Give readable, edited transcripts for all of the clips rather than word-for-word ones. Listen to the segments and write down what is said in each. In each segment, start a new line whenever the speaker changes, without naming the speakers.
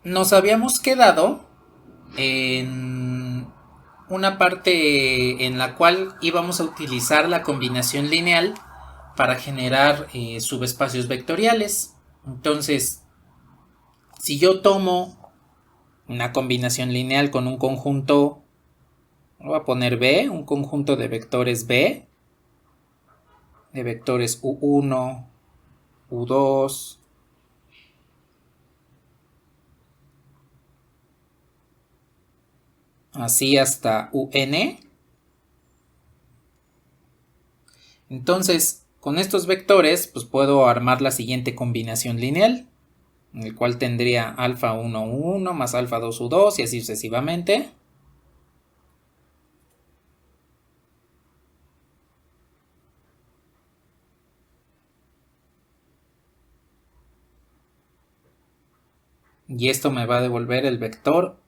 Nos habíamos quedado en una parte en la cual íbamos a utilizar la combinación lineal para generar subespacios vectoriales. Entonces, si yo tomo una combinación lineal con un conjunto, voy a poner B, un conjunto de vectores B, de vectores U1, U2, así hasta UN. Entonces, con estos vectores, pues puedo armar la siguiente combinación lineal, en el cual tendría alfa 1 U1 más alfa 2 U2 y así sucesivamente. Y esto me va a devolver el vector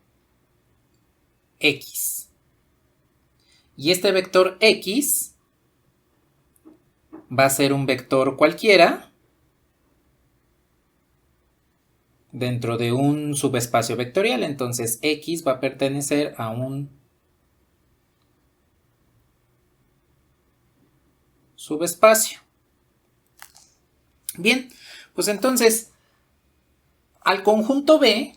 X. Y este vector X va a ser un vector cualquiera dentro de un subespacio vectorial. Entonces X va a pertenecer a un subespacio. Bien, pues entonces al conjunto B,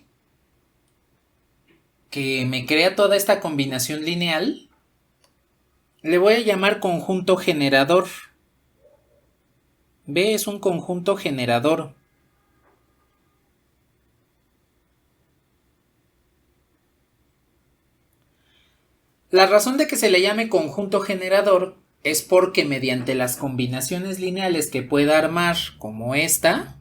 que me crea toda esta combinación lineal, le voy a llamar conjunto generador. B es un conjunto generador. La razón de que se le llame conjunto generador es porque mediante las combinaciones lineales que pueda armar, como esta,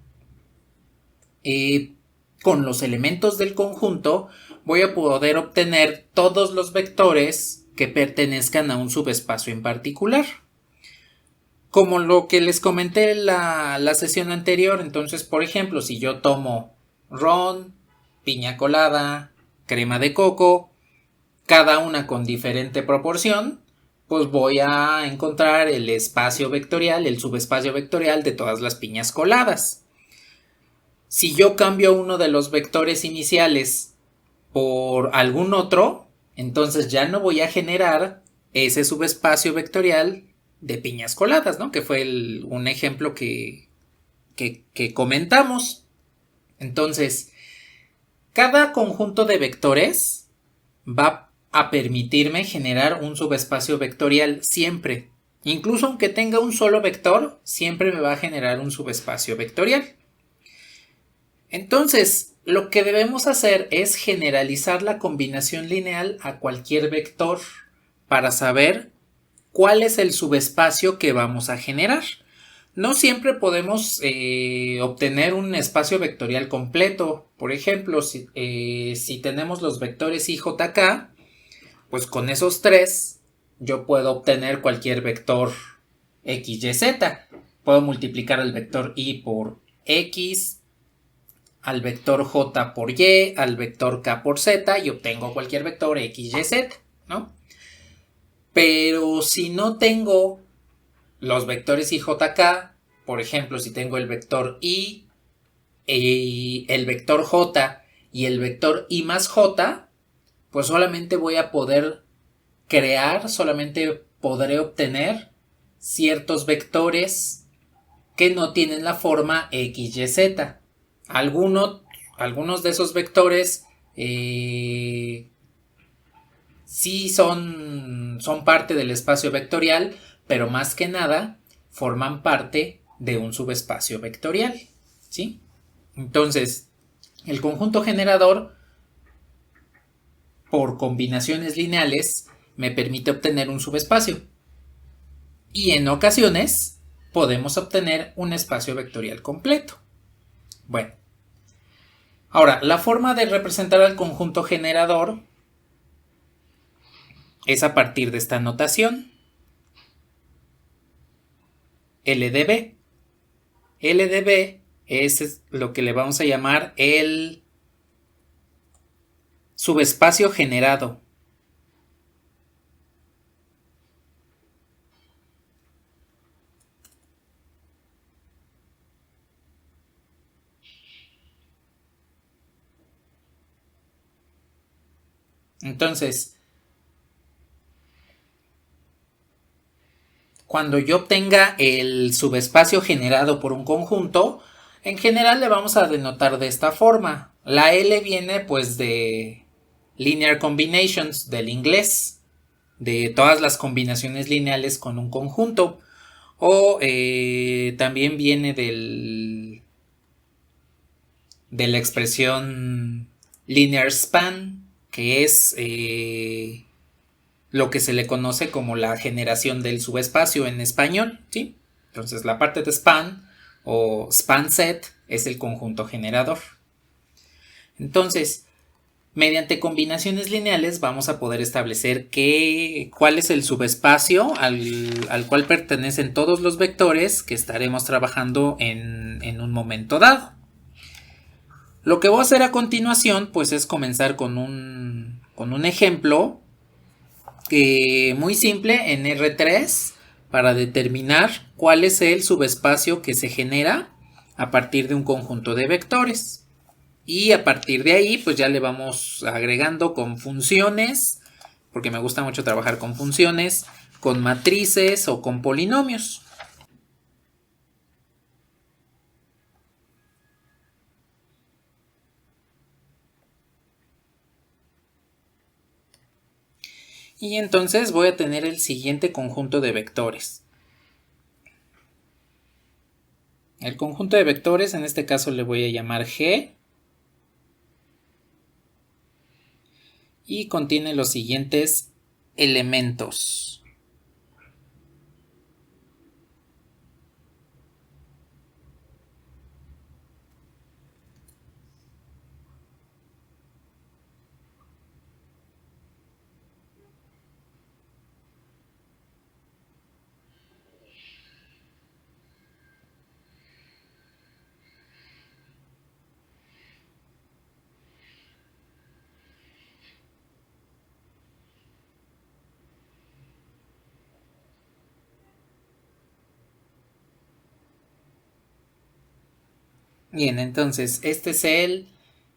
con los elementos del conjunto, voy a poder obtener todos los vectores que pertenezcan a un subespacio en particular. Como lo que les comenté en la sesión anterior, entonces, por ejemplo, si yo tomo ron, piña colada, crema de coco, cada una con diferente proporción, pues voy a encontrar el espacio vectorial, el subespacio vectorial de todas las piñas coladas. Si yo cambio uno de los vectores iniciales por algún otro, entonces ya no voy a generar ese subespacio vectorial de piñas coladas, ¿no? Que fue un ejemplo que comentamos. Entonces, cada conjunto de vectores va a permitirme generar un subespacio vectorial siempre. Incluso aunque tenga un solo vector, siempre me va a generar un subespacio vectorial. Entonces, lo que debemos hacer es generalizar la combinación lineal a cualquier vector para saber cuál es el subespacio que vamos a generar. No siempre podemos obtener un espacio vectorial completo. Por ejemplo, si tenemos los vectores i, j, k, pues con esos tres yo puedo obtener cualquier vector x, y, z. Puedo multiplicar el vector i por x, al vector j por y, al vector k por z y obtengo cualquier vector x, y, z, ¿no? Pero si no tengo los vectores i, j, k, por ejemplo, si tengo el vector i, el vector j y el vector i más j, pues solamente voy a poder crear, solamente podré obtener ciertos vectores que no tienen la forma x, y, z. Algunos, algunos de esos vectores sí son parte del espacio vectorial, pero más que nada forman parte de un subespacio vectorial, ¿sí? Entonces, el conjunto generador, por combinaciones lineales, me permite obtener un subespacio. Y en ocasiones podemos obtener un espacio vectorial completo. Bueno, ahora, la forma de representar al conjunto generador es a partir de esta notación. LDB. LDB es lo que le vamos a llamar el subespacio generado. Entonces, cuando yo obtenga el subespacio generado por un conjunto, en general le vamos a denotar de esta forma. La L viene pues de linear combinations del inglés, de todas las combinaciones lineales con un conjunto. O también viene de la expresión linear span, que es lo que se le conoce como la generación del subespacio en español, ¿sí? Entonces la parte de span o span set es el conjunto generador. Entonces, mediante combinaciones lineales vamos a poder establecer cuál es el subespacio al cual pertenecen todos los vectores que estaremos trabajando en un momento dado. Lo que voy a hacer a continuación pues es comenzar con un ejemplo muy simple en R3 para determinar cuál es el subespacio que se genera a partir de un conjunto de vectores. Y a partir de ahí pues ya le vamos agregando con funciones, porque me gusta mucho trabajar con funciones, con matrices o con polinomios. Y entonces voy a tener el siguiente conjunto de vectores. El conjunto de vectores en este caso le voy a llamar G. Y contiene los siguientes elementos. Bien, entonces este es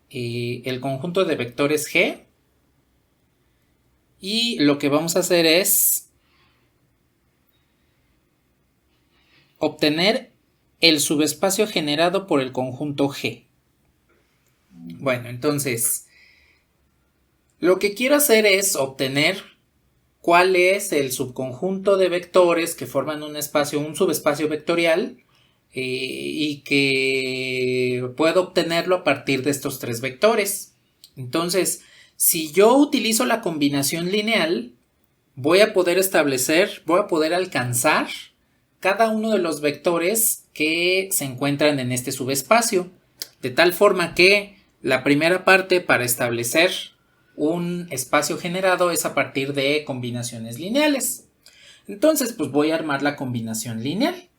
el conjunto de vectores G. Y lo que vamos a hacer es obtener el subespacio generado por el conjunto G. Bueno, entonces lo que quiero hacer es obtener cuál es el subconjunto de vectores que forman un subespacio vectorial, y que puedo obtenerlo a partir de estos tres vectores. Entonces, si yo utilizo la combinación lineal, voy a poder alcanzar cada uno de los vectores que se encuentran en este subespacio, de tal forma que la primera parte para establecer un espacio generado es a partir de combinaciones lineales. Entonces, pues voy a armar la combinación lineal.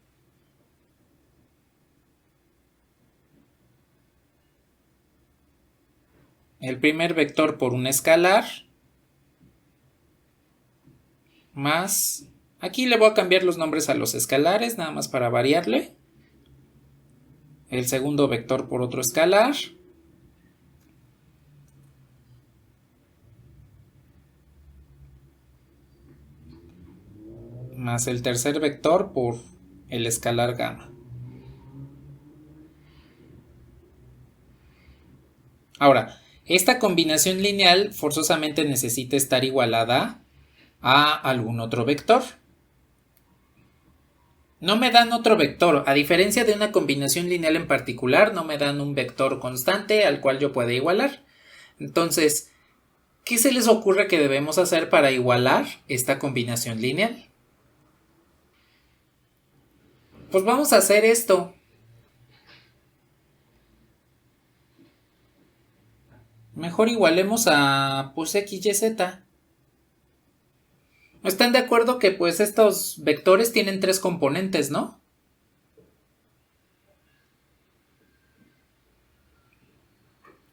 El primer vector por un escalar más, aquí le voy a cambiar los nombres a los escalares nada más para variarle. El segundo vector por otro escalar más el tercer vector por el escalar gamma. Ahora, esta combinación lineal forzosamente necesita estar igualada a algún otro vector. No me dan otro vector, a diferencia de una combinación lineal en particular, no me dan un vector constante al cual yo pueda igualar. Entonces, ¿qué se les ocurre que debemos hacer para igualar esta combinación lineal? Pues vamos a hacer esto. Mejor igualemos a pues x, y, z. ¿Están de acuerdo que pues estos vectores tienen tres componentes, no?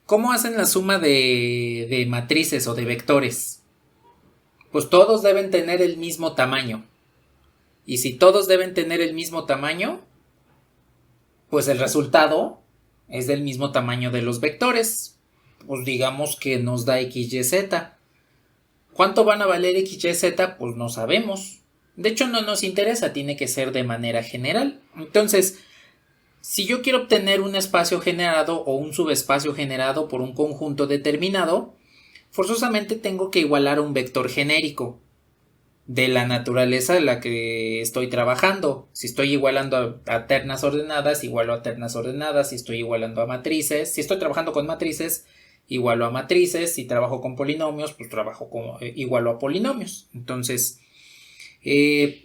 ¿Cómo hacen la suma de matrices o de vectores? Pues todos deben tener el mismo tamaño. Y si todos deben tener el mismo tamaño, pues el resultado es del mismo tamaño de los vectores. Pues digamos que nos da x, y, z. ¿Cuánto van a valer x, y, z? Pues no sabemos. De hecho, no nos interesa, tiene que ser de manera general. Entonces, si yo quiero obtener un espacio generado o un subespacio generado por un conjunto determinado, forzosamente tengo que igualar a un vector genérico de la naturaleza de la que estoy trabajando. Si estoy igualando a ternas ordenadas, igualo a ternas ordenadas. Si estoy igualando a matrices, si estoy trabajando con matrices, igualo a matrices. Si trabajo con polinomios, pues igualo a polinomios. Entonces,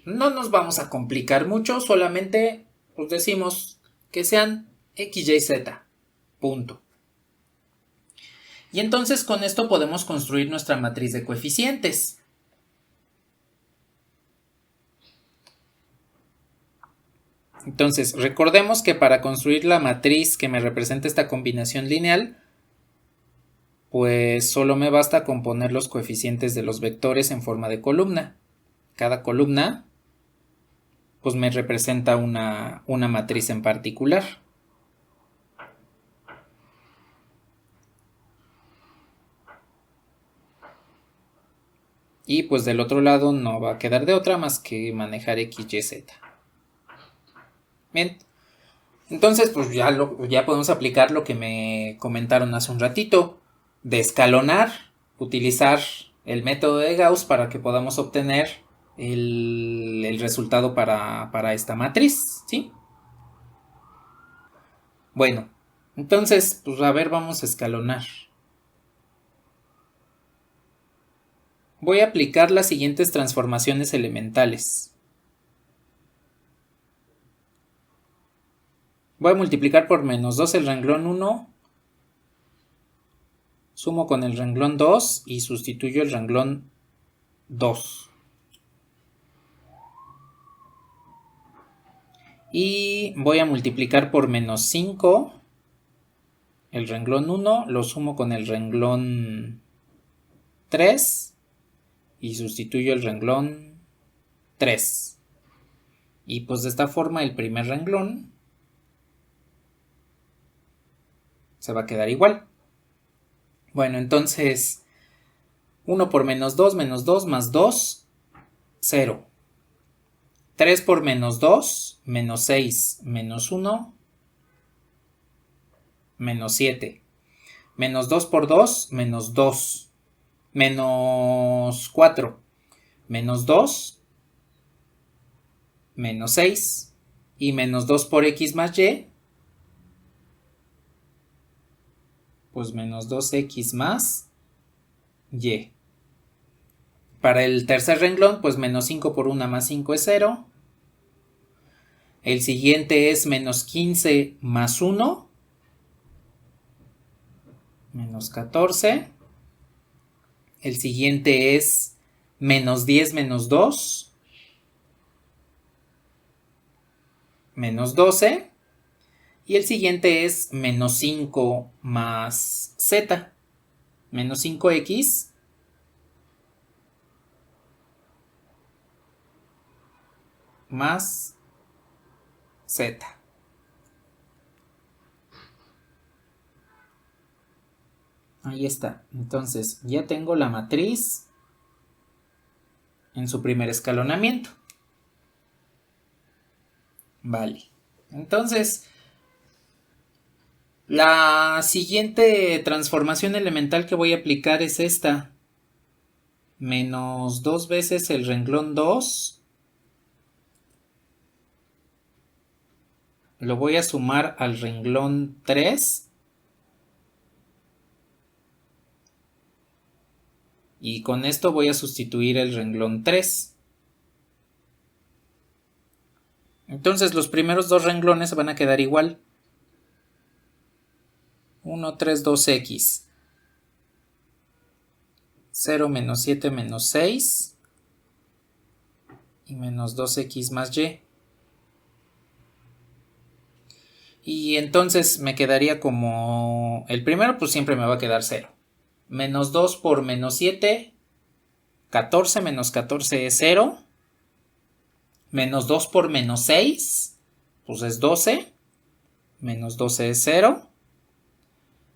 no nos vamos a complicar mucho, solamente pues decimos que sean x, y, z. Punto. Y entonces con esto podemos construir nuestra matriz de coeficientes. Entonces, recordemos que para construir la matriz que me representa esta combinación lineal, pues solo me basta con poner los coeficientes de los vectores en forma de columna. Cada columna pues me representa una matriz en particular. Y pues del otro lado no va a quedar de otra más que manejar x, y, z. Bien, entonces pues ya podemos aplicar lo que me comentaron hace un ratito, de escalonar, utilizar el método de Gauss para que podamos obtener el resultado para esta matriz, ¿sí? Bueno, entonces pues a ver, vamos a escalonar. Voy a aplicar las siguientes transformaciones elementales. Voy a multiplicar por menos 2 el renglón 1, sumo con el renglón 2 y sustituyo el renglón 2. Y voy a multiplicar por menos 5 el renglón 1, lo sumo con el renglón 3 y sustituyo el renglón 3. Y pues de esta forma el primer renglón se va a quedar igual. Bueno, entonces 1 por menos 2 más 2, 0. 3 por menos 2, menos 6, menos 1, menos 7. Menos 2 por 2, menos 2. Menos 4, menos 2, menos 6. Y menos 2 por x más y, pues menos 2x más y. Para el tercer renglón, pues menos 5 por 1 más 5 es 0. El siguiente es menos 15 más 1, menos 14. El siguiente es menos 10 menos 2, menos 12. Y el siguiente es menos 5 más z, menos 5x más z. Ahí está. Entonces ya tengo la matriz en su primer escalonamiento. Vale. Entonces, la siguiente transformación elemental que voy a aplicar es esta. Menos 2 veces el renglón 2. Lo voy a sumar al renglón 3. Y con esto voy a sustituir el renglón 3. Entonces los primeros dos renglones van a quedar igual. 1, 3, 2x. 0, menos 7, menos 6. Y menos 2x más y. Y entonces me quedaría como... El primero pues siempre me va a quedar 0. Menos 2 por menos 7. 14 menos 14 es 0. Menos 2 por menos 6. Pues es 12. Menos 12 es 0.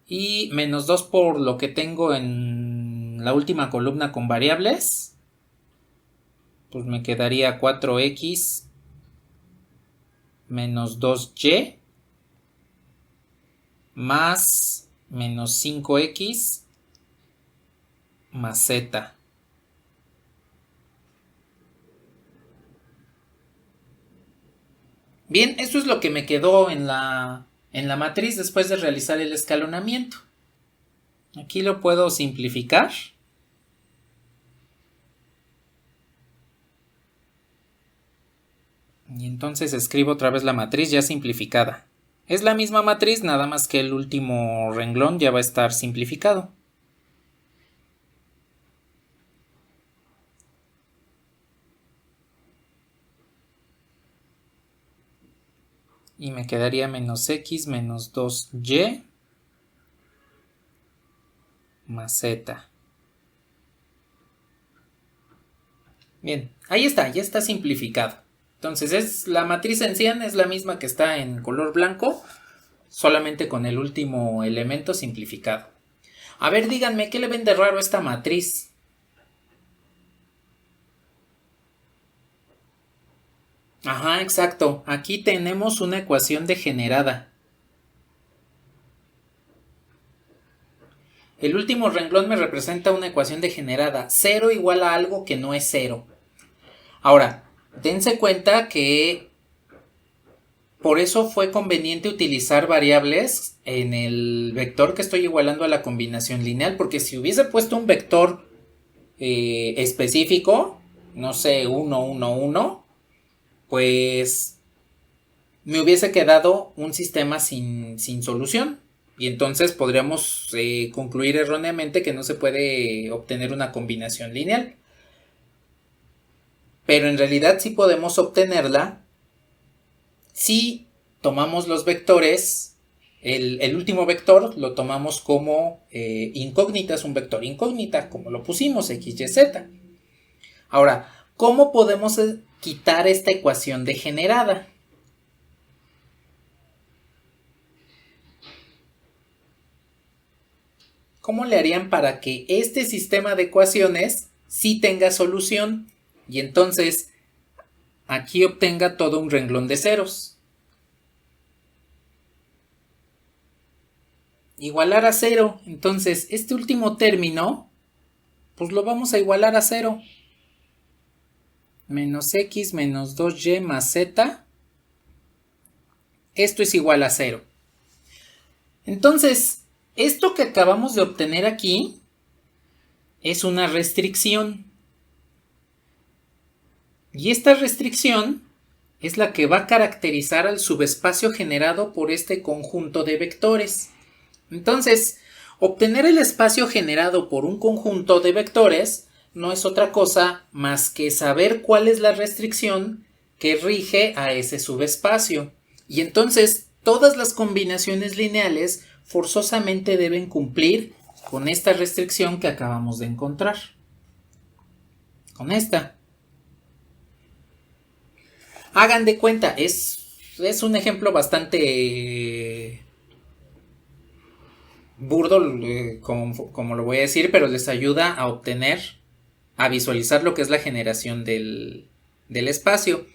Y menos 2 por lo que tengo en la última columna con variables, pues me quedaría 4x menos 2y más menos 5x más z. Bien, esto es lo que me quedó en la matriz después de realizar el escalonamiento. Aquí lo puedo simplificar. Y entonces escribo otra vez la matriz ya simplificada. Es la misma matriz, nada más que el último renglón ya va a estar simplificado. Y me quedaría menos x menos 2y más z. Bien, ahí está, ya está simplificado. Entonces la matriz en 100 es la misma que está en color blanco, solamente con el último elemento simplificado. A ver, díganme, ¿qué le ven de raro a esta matriz? Ajá, exacto. Aquí tenemos una ecuación degenerada. El último renglón me representa una ecuación degenerada. 0 igual a algo que no es 0. Ahora, dense cuenta que por eso fue conveniente utilizar variables en el vector que estoy igualando a la combinación lineal, porque si hubiese puesto un vector específico, no sé, 1, 1, 1, pues me hubiese quedado un sistema sin solución. Y entonces podríamos concluir erróneamente que no se puede obtener una combinación lineal. Pero en realidad sí podemos obtenerla si tomamos los vectores. El último vector lo tomamos como incógnita, es un vector incógnita, como lo pusimos, x, y, z. Ahora, ¿cómo podemos quitar esta ecuación degenerada? ¿Cómo le harían para que este sistema de ecuaciones sí tenga solución? Y entonces aquí obtenga todo un renglón de ceros. Igualar a 0. Entonces este último término, pues lo vamos a igualar a 0. Menos x menos 2y más z. Esto es igual a 0. Entonces, esto que acabamos de obtener aquí es una restricción. Y esta restricción es la que va a caracterizar al subespacio generado por este conjunto de vectores. Entonces, obtener el espacio generado por un conjunto de vectores no es otra cosa más que saber cuál es la restricción que rige a ese subespacio. Y entonces, todas las combinaciones lineales forzosamente deben cumplir con esta restricción que acabamos de encontrar. Con esta. Hagan de cuenta, es un ejemplo bastante burdo, como lo voy a decir, pero les ayuda a obtener, a visualizar lo que es la generación del espacio,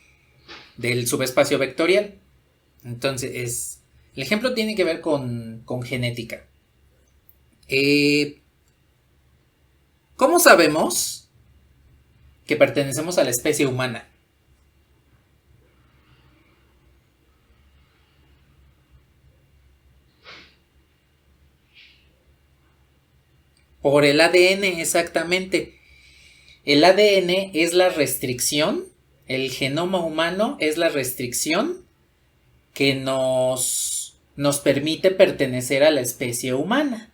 del subespacio vectorial. Entonces, el ejemplo tiene que ver con genética. ¿Cómo sabemos que pertenecemos a la especie humana? Por el ADN, exactamente. El ADN es la restricción, el genoma humano es la restricción que nos permite pertenecer a la especie humana.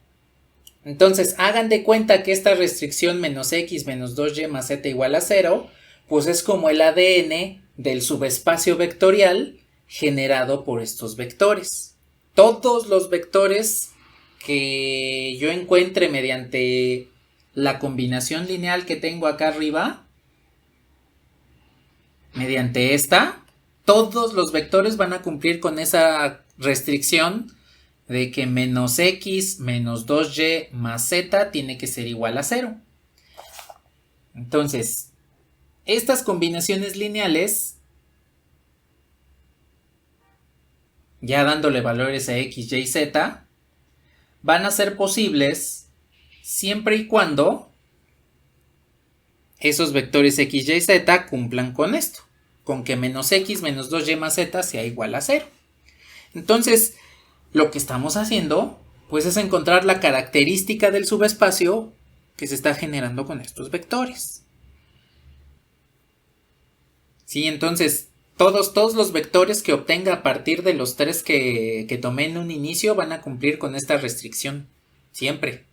Entonces, hagan de cuenta que esta restricción menos x menos 2y más z igual a 0, pues es como el ADN del subespacio vectorial generado por estos vectores. Todos los vectores que yo encuentre mediante la combinación lineal que tengo acá arriba, mediante esta, todos los vectores van a cumplir con esa restricción de que menos x menos 2y más z tiene que ser igual a 0. Entonces, estas combinaciones lineales, ya dándole valores a x, y, z, van a ser posibles siempre y cuando esos vectores x, y, z cumplan con esto, con que menos x menos 2y más z sea igual a 0. Entonces, lo que estamos haciendo, pues, es encontrar la característica del subespacio que se está generando con estos vectores. Sí, entonces, todos los vectores que obtenga a partir de los 3 que tomé en un inicio van a cumplir con esta restricción, siempre.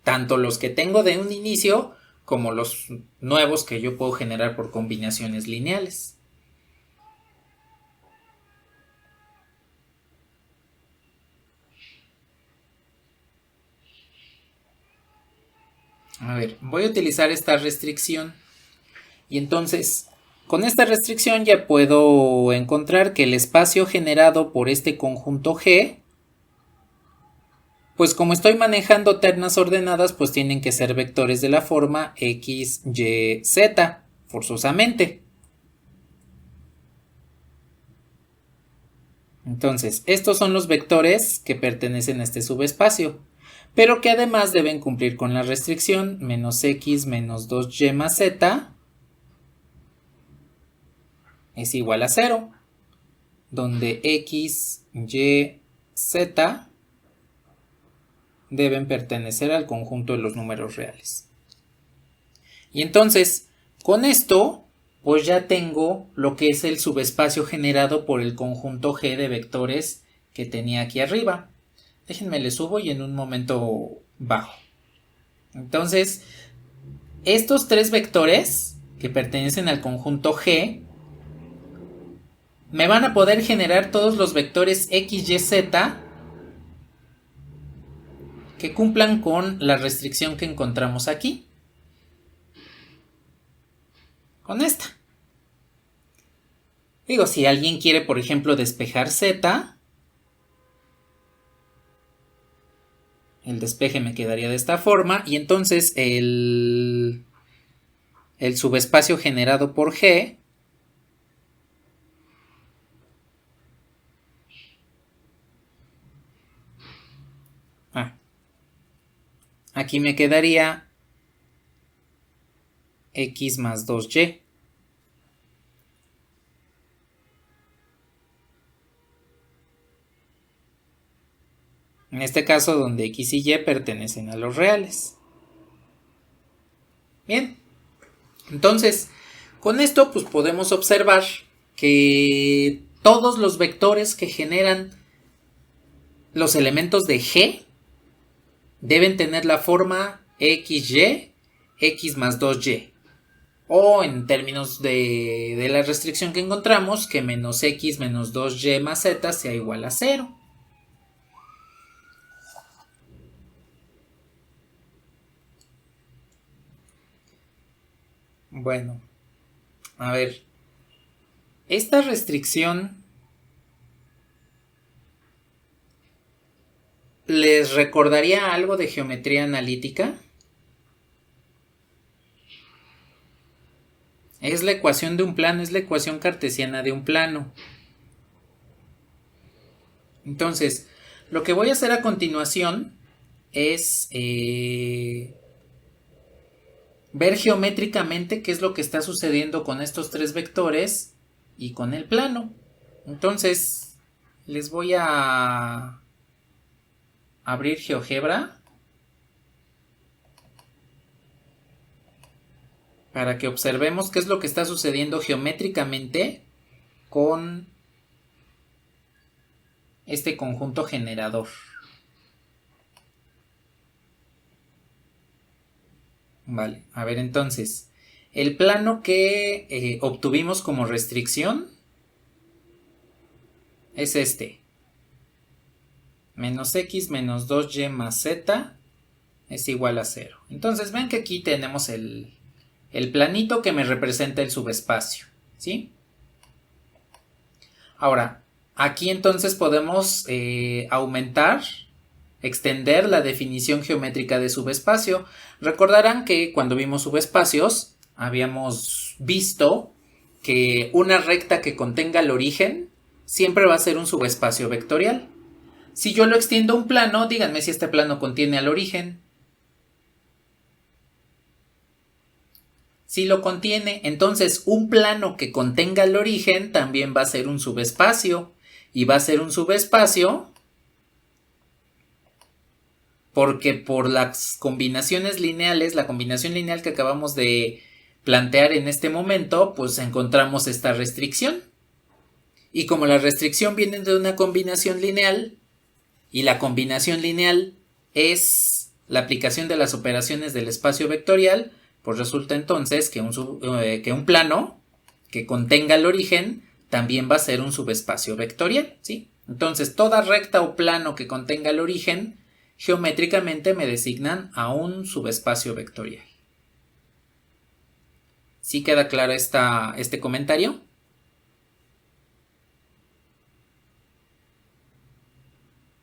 Tanto los que tengo de un inicio como los nuevos que yo puedo generar por combinaciones lineales. A ver, voy a utilizar esta restricción. Y entonces, con esta restricción ya puedo encontrar que el espacio generado por este conjunto G, pues como estoy manejando ternas ordenadas, pues tienen que ser vectores de la forma x, y, z, forzosamente. Entonces, estos son los vectores que pertenecen a este subespacio, pero que además deben cumplir con la restricción menos x menos 2y más z es igual a 0, donde x, y, z deben pertenecer al conjunto de los números reales. Y entonces, con esto, pues ya tengo lo que es el subespacio generado por el conjunto G de vectores que tenía aquí arriba. Déjenme le subo y en un momento bajo. Entonces, estos 3 vectores que pertenecen al conjunto G me van a poder generar todos los vectores x, y, z que cumplan con la restricción que encontramos aquí. Con esta. Digo, si alguien quiere, por ejemplo, despejar z, el despeje me quedaría de esta forma, y entonces el subespacio generado por G aquí me quedaría x más 2y. En este caso donde x y y pertenecen a los reales. Bien, entonces con esto pues podemos observar que todos los vectores que generan los elementos de G deben tener la forma xy, x más 2y. O en términos de la restricción que encontramos, que menos x menos 2y más z sea igual a 0. Bueno, a ver, esta restricción ¿les recordaría algo de geometría analítica? Es la ecuación de un plano, es la ecuación cartesiana de un plano. Entonces, lo que voy a hacer a continuación es ver geométricamente qué es lo que está sucediendo con estos 3 vectores y con el plano. Entonces, les voy a abrir GeoGebra para que observemos qué es lo que está sucediendo geométricamente con este conjunto generador. Vale, a ver entonces, el plano que obtuvimos como restricción es este. Menos x menos 2y más z es igual a 0. Entonces ven que aquí tenemos el planito que me representa el subespacio, ¿sí? Ahora, Aquí entonces podemos aumentar, extender la definición geométrica de subespacio. Recordarán que cuando vimos subespacios habíamos visto que una recta que contenga el origen siempre va a ser un subespacio vectorial. Si yo lo extiendo a un plano, díganme si este plano contiene al origen. Si lo contiene, entonces un plano que contenga el origen también va a ser un subespacio. Y va a ser un subespacio porque por las combinaciones lineales, la combinación lineal que acabamos de plantear en este momento, pues encontramos esta restricción. Y como la restricción viene de una combinación lineal, y la combinación lineal es la aplicación de las operaciones del espacio vectorial, pues resulta entonces que un plano que contenga el origen también va a ser un subespacio vectorial, ¿sí? Entonces, toda recta o plano que contenga el origen, geométricamente me designan a un subespacio vectorial. ¿Sí queda claro este comentario?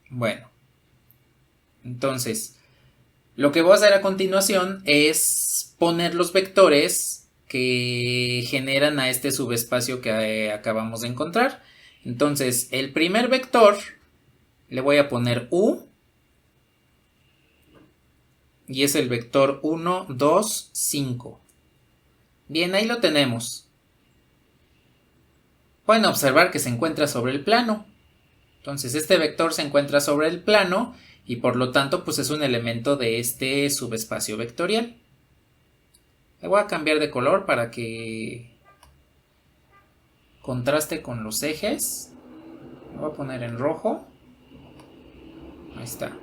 Bueno, entonces, lo que voy a hacer a continuación es poner los vectores que generan a este subespacio que acabamos de encontrar. Entonces, el primer vector le voy a poner U y es el vector 1, 2, 5. Bien, ahí lo tenemos. Pueden observar que se encuentra sobre el plano. Entonces, este vector se encuentra sobre el plano y por lo tanto, pues es un elemento de este subespacio vectorial. Le voy a cambiar de color para que contraste con los ejes. Lo voy a poner en rojo. Ahí está.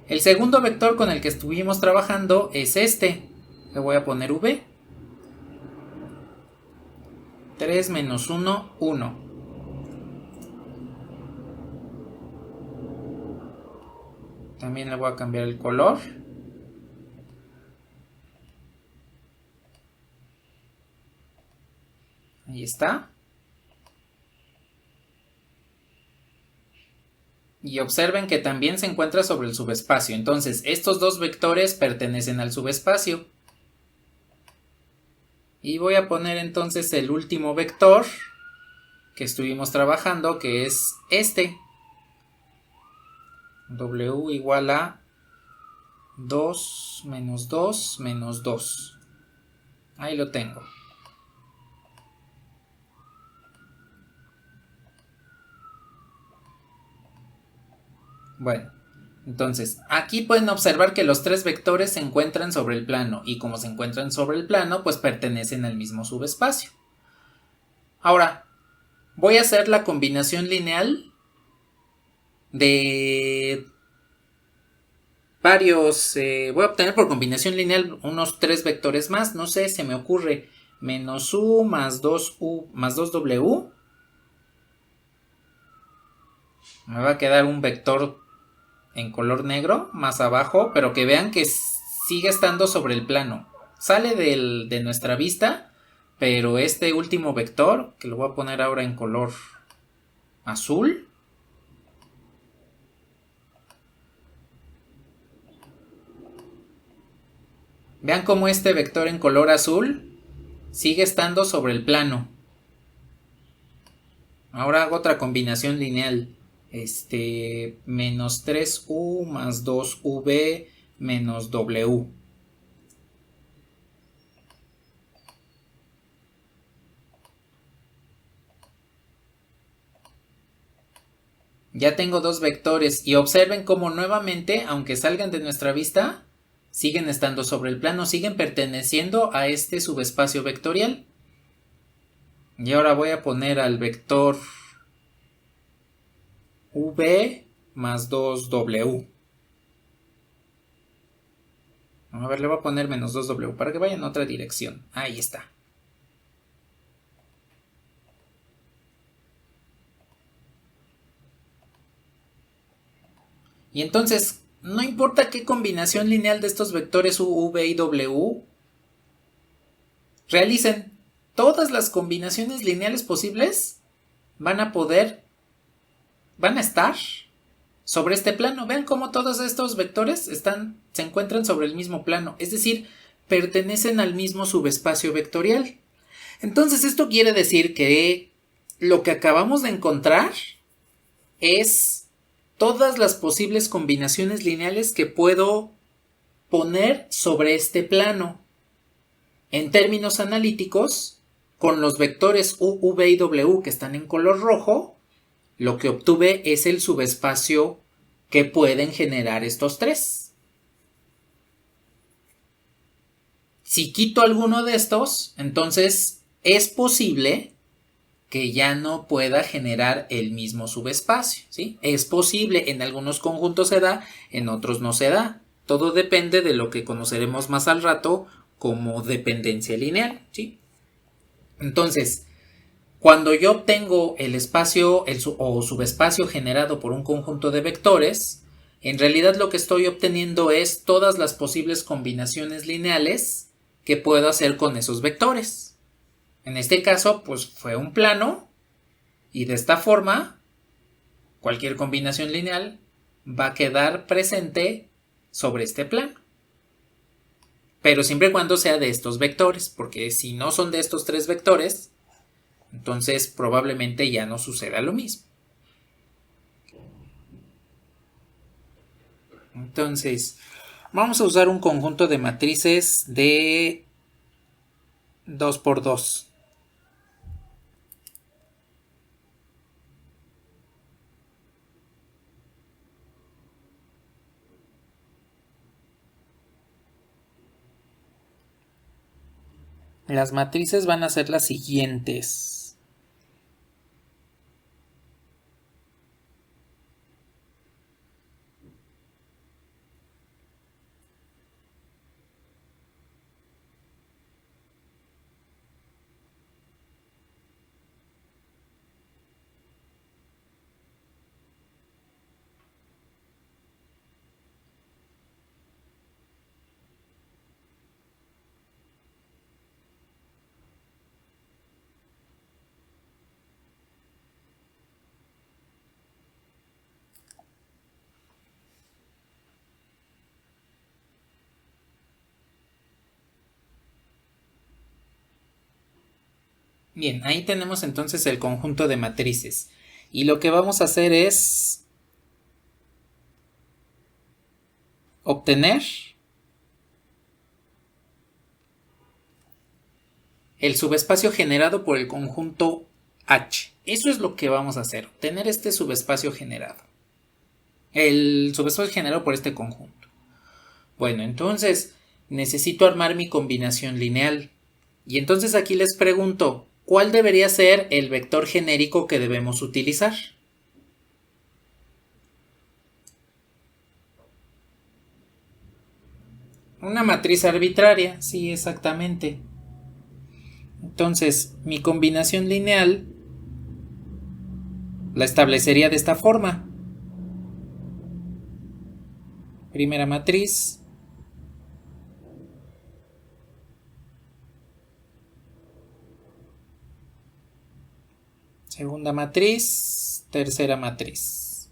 El segundo vector con el que estuvimos trabajando es este. Le voy a poner V. 3 menos 1, 1. También le voy a cambiar el color. Ahí está. Y observen que también se encuentra sobre el subespacio. Entonces, estos dos vectores pertenecen al subespacio. Y voy a poner entonces el último vector que estuvimos trabajando, que es este. W igual a 2 menos 2 menos 2. Ahí lo tengo. Bueno, entonces aquí pueden observar que los tres vectores se encuentran sobre el plano y como se encuentran sobre el plano, pues pertenecen al mismo subespacio. Ahora, voy a hacer la combinación lineal de varios, voy a obtener por combinación lineal unos 3 vectores más, no sé, se me ocurre menos u más 2u más 2w. Me va a quedar un vector en color negro más abajo, pero que vean que sigue estando sobre el plano. Sale de nuestra vista, pero este último vector, que lo voy a poner ahora en color azul, vean cómo este vector en color azul sigue estando sobre el plano. Ahora hago otra combinación lineal. Menos 3u más 2v menos w. Ya tengo dos vectores y observen cómo nuevamente, aunque salgan de nuestra vista, siguen estando sobre el plano, siguen perteneciendo a este subespacio vectorial. Y ahora voy a poner al vector v más 2w. A ver, le voy a poner menos 2w para que vaya en otra dirección. Ahí está. Y entonces, no importa qué combinación lineal de estos vectores u, v y w realicen, todas las combinaciones lineales posibles van a estar sobre este plano. Vean cómo todos estos vectores se encuentran sobre el mismo plano, es decir, pertenecen al mismo subespacio vectorial. Entonces esto quiere decir que lo que acabamos de encontrar es todas las posibles combinaciones lineales que puedo poner sobre este plano. En términos analíticos, con los vectores u, v y w que están en color rojo, lo que obtuve es el subespacio que pueden generar estos tres. Si quito alguno de estos, entonces es posible que ya no pueda generar el mismo subespacio, ¿sí? Es posible, en algunos conjuntos se da, en otros no se da. Todo depende de lo que conoceremos más al rato como dependencia lineal, ¿sí? Entonces, cuando yo obtengo el espacio o subespacio generado por un conjunto de vectores, en realidad lo que estoy obteniendo es todas las posibles combinaciones lineales que puedo hacer con esos vectores. En este caso, pues fue un plano, y de esta forma, cualquier combinación lineal va a quedar presente sobre este plano. Pero siempre y cuando sea de estos vectores, porque si no son de estos tres vectores, entonces probablemente ya no suceda lo mismo. Entonces, vamos a usar un conjunto de matrices de 2×2. Las matrices van a ser las siguientes. Bien, ahí tenemos entonces el conjunto de matrices. Y lo que vamos a hacer es obtener el subespacio generado por el conjunto H. Eso es lo que vamos a hacer, obtener este subespacio generado. El subespacio generado por este conjunto. Bueno, entonces necesito armar mi combinación lineal. Y entonces aquí les pregunto, ¿cuál debería ser el vector genérico que debemos utilizar? Una matriz arbitraria, sí, exactamente. Entonces, mi combinación lineal la establecería de esta forma. Primera matriz. Segunda matriz. Tercera matriz.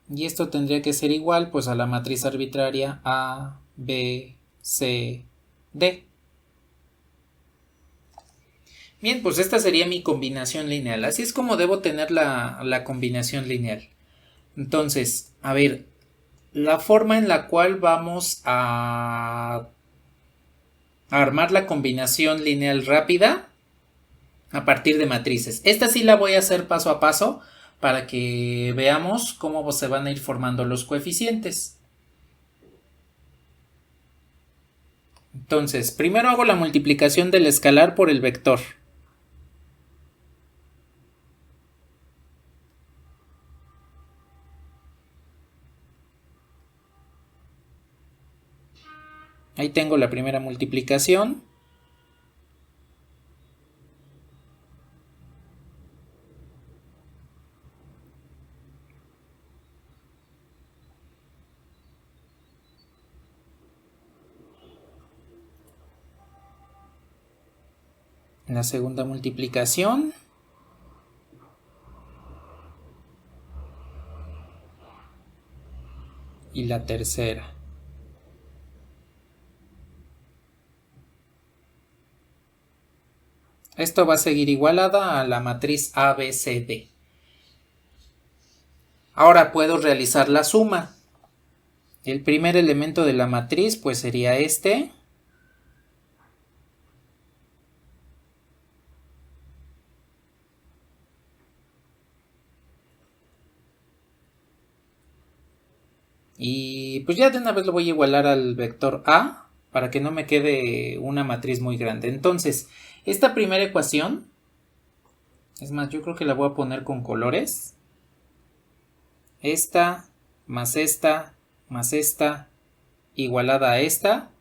Y esto tendría que ser igual pues a la matriz arbitraria A, B, C, D. Bien, pues esta sería mi combinación lineal. Así es como debo tener la combinación lineal. Entonces, a ver, la forma en la cual vamos a armar la combinación lineal rápida a partir de matrices. Esta sí la voy a hacer paso a paso para que veamos cómo se van a ir formando los coeficientes. Entonces, primero hago la multiplicación del escalar por el vector. Ahí tengo la primera multiplicación. La segunda multiplicación. Y la tercera. Esto va a seguir igualada a la matriz ABCD. Ahora puedo realizar la suma. El primer elemento de la matriz pues sería este. Y pues ya de una vez lo voy a igualar al vector A para que no me quede una matriz muy grande. Entonces, esta primera ecuación, es más, yo creo que la voy a poner con colores. Esta más esta igualada a esta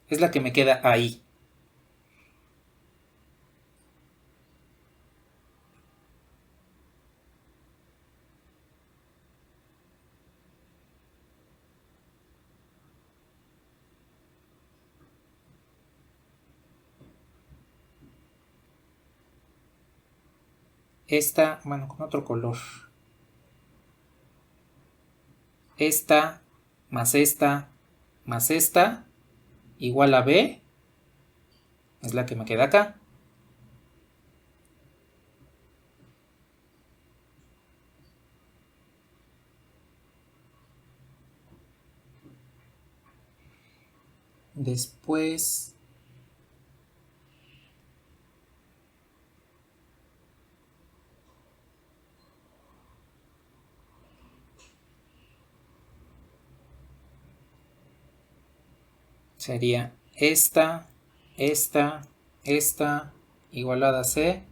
es la que me queda ahí. Esta, bueno, con otro color. Esta más esta igual a B es la que me queda acá. Después sería esta igualada a C.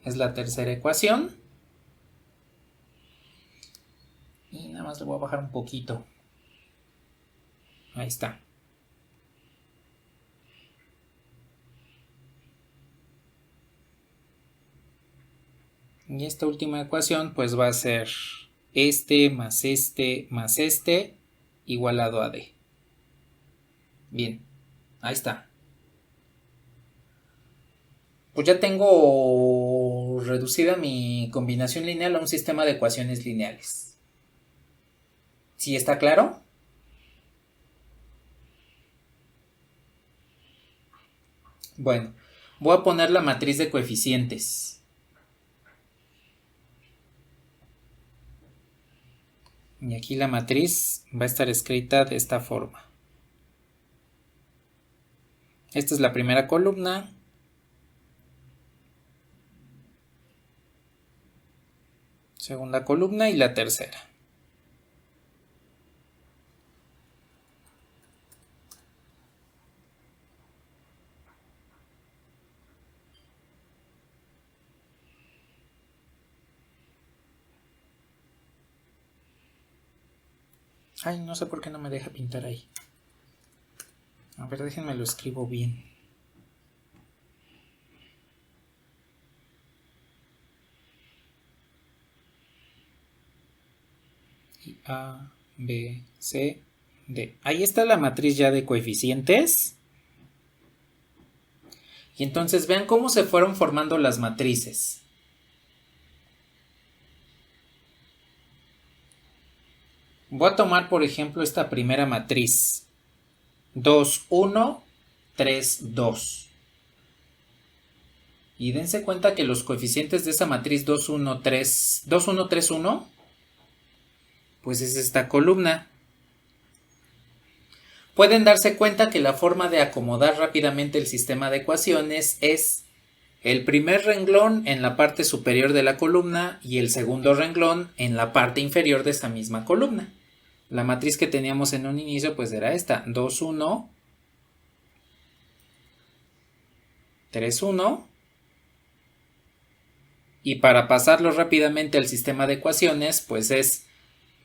Es la tercera ecuación. Y nada más le voy a bajar un poquito. Ahí está. Y esta última ecuación pues va a ser este más este igualado a D. Bien, ahí está. Pues ya tengo reducida mi combinación lineal a un sistema de ecuaciones lineales. ¿Sí está claro? Bueno, voy a poner la matriz de coeficientes. Y aquí la matriz va a estar escrita de esta forma. Esta es la primera columna. Segunda columna y la tercera. Ay, no sé por qué no me deja pintar ahí. A ver, déjenme lo escribo bien. Y A, B, C, D. Ahí está la matriz ya de coeficientes. Y entonces vean cómo se fueron formando las matrices. Voy a tomar, por ejemplo, esta primera matriz. 2, 1, 3, 2. Y dense cuenta que los coeficientes de esa matriz 2, 1, 3, 1, pues es esta columna. Pueden darse cuenta que la forma de acomodar rápidamente el sistema de ecuaciones es el primer renglón en la parte superior de la columna y el segundo renglón en la parte inferior de esa misma columna. La matriz que teníamos en un inicio pues era esta, 2, 1, 3, 1. Y para pasarlo rápidamente al sistema de ecuaciones pues es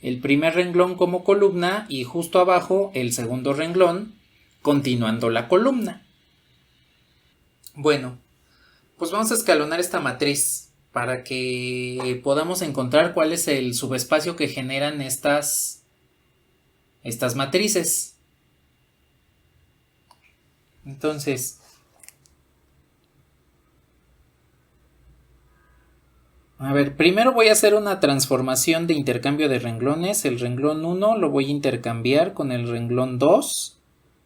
el primer renglón como columna y justo abajo el segundo renglón continuando la columna. Bueno, pues vamos a escalonar esta matriz para que podamos encontrar cuál es el subespacio que generan estas matrices. Entonces, A ver, primero voy a hacer una transformación de intercambio de renglones. El renglón 1 lo voy a intercambiar con el renglón 2.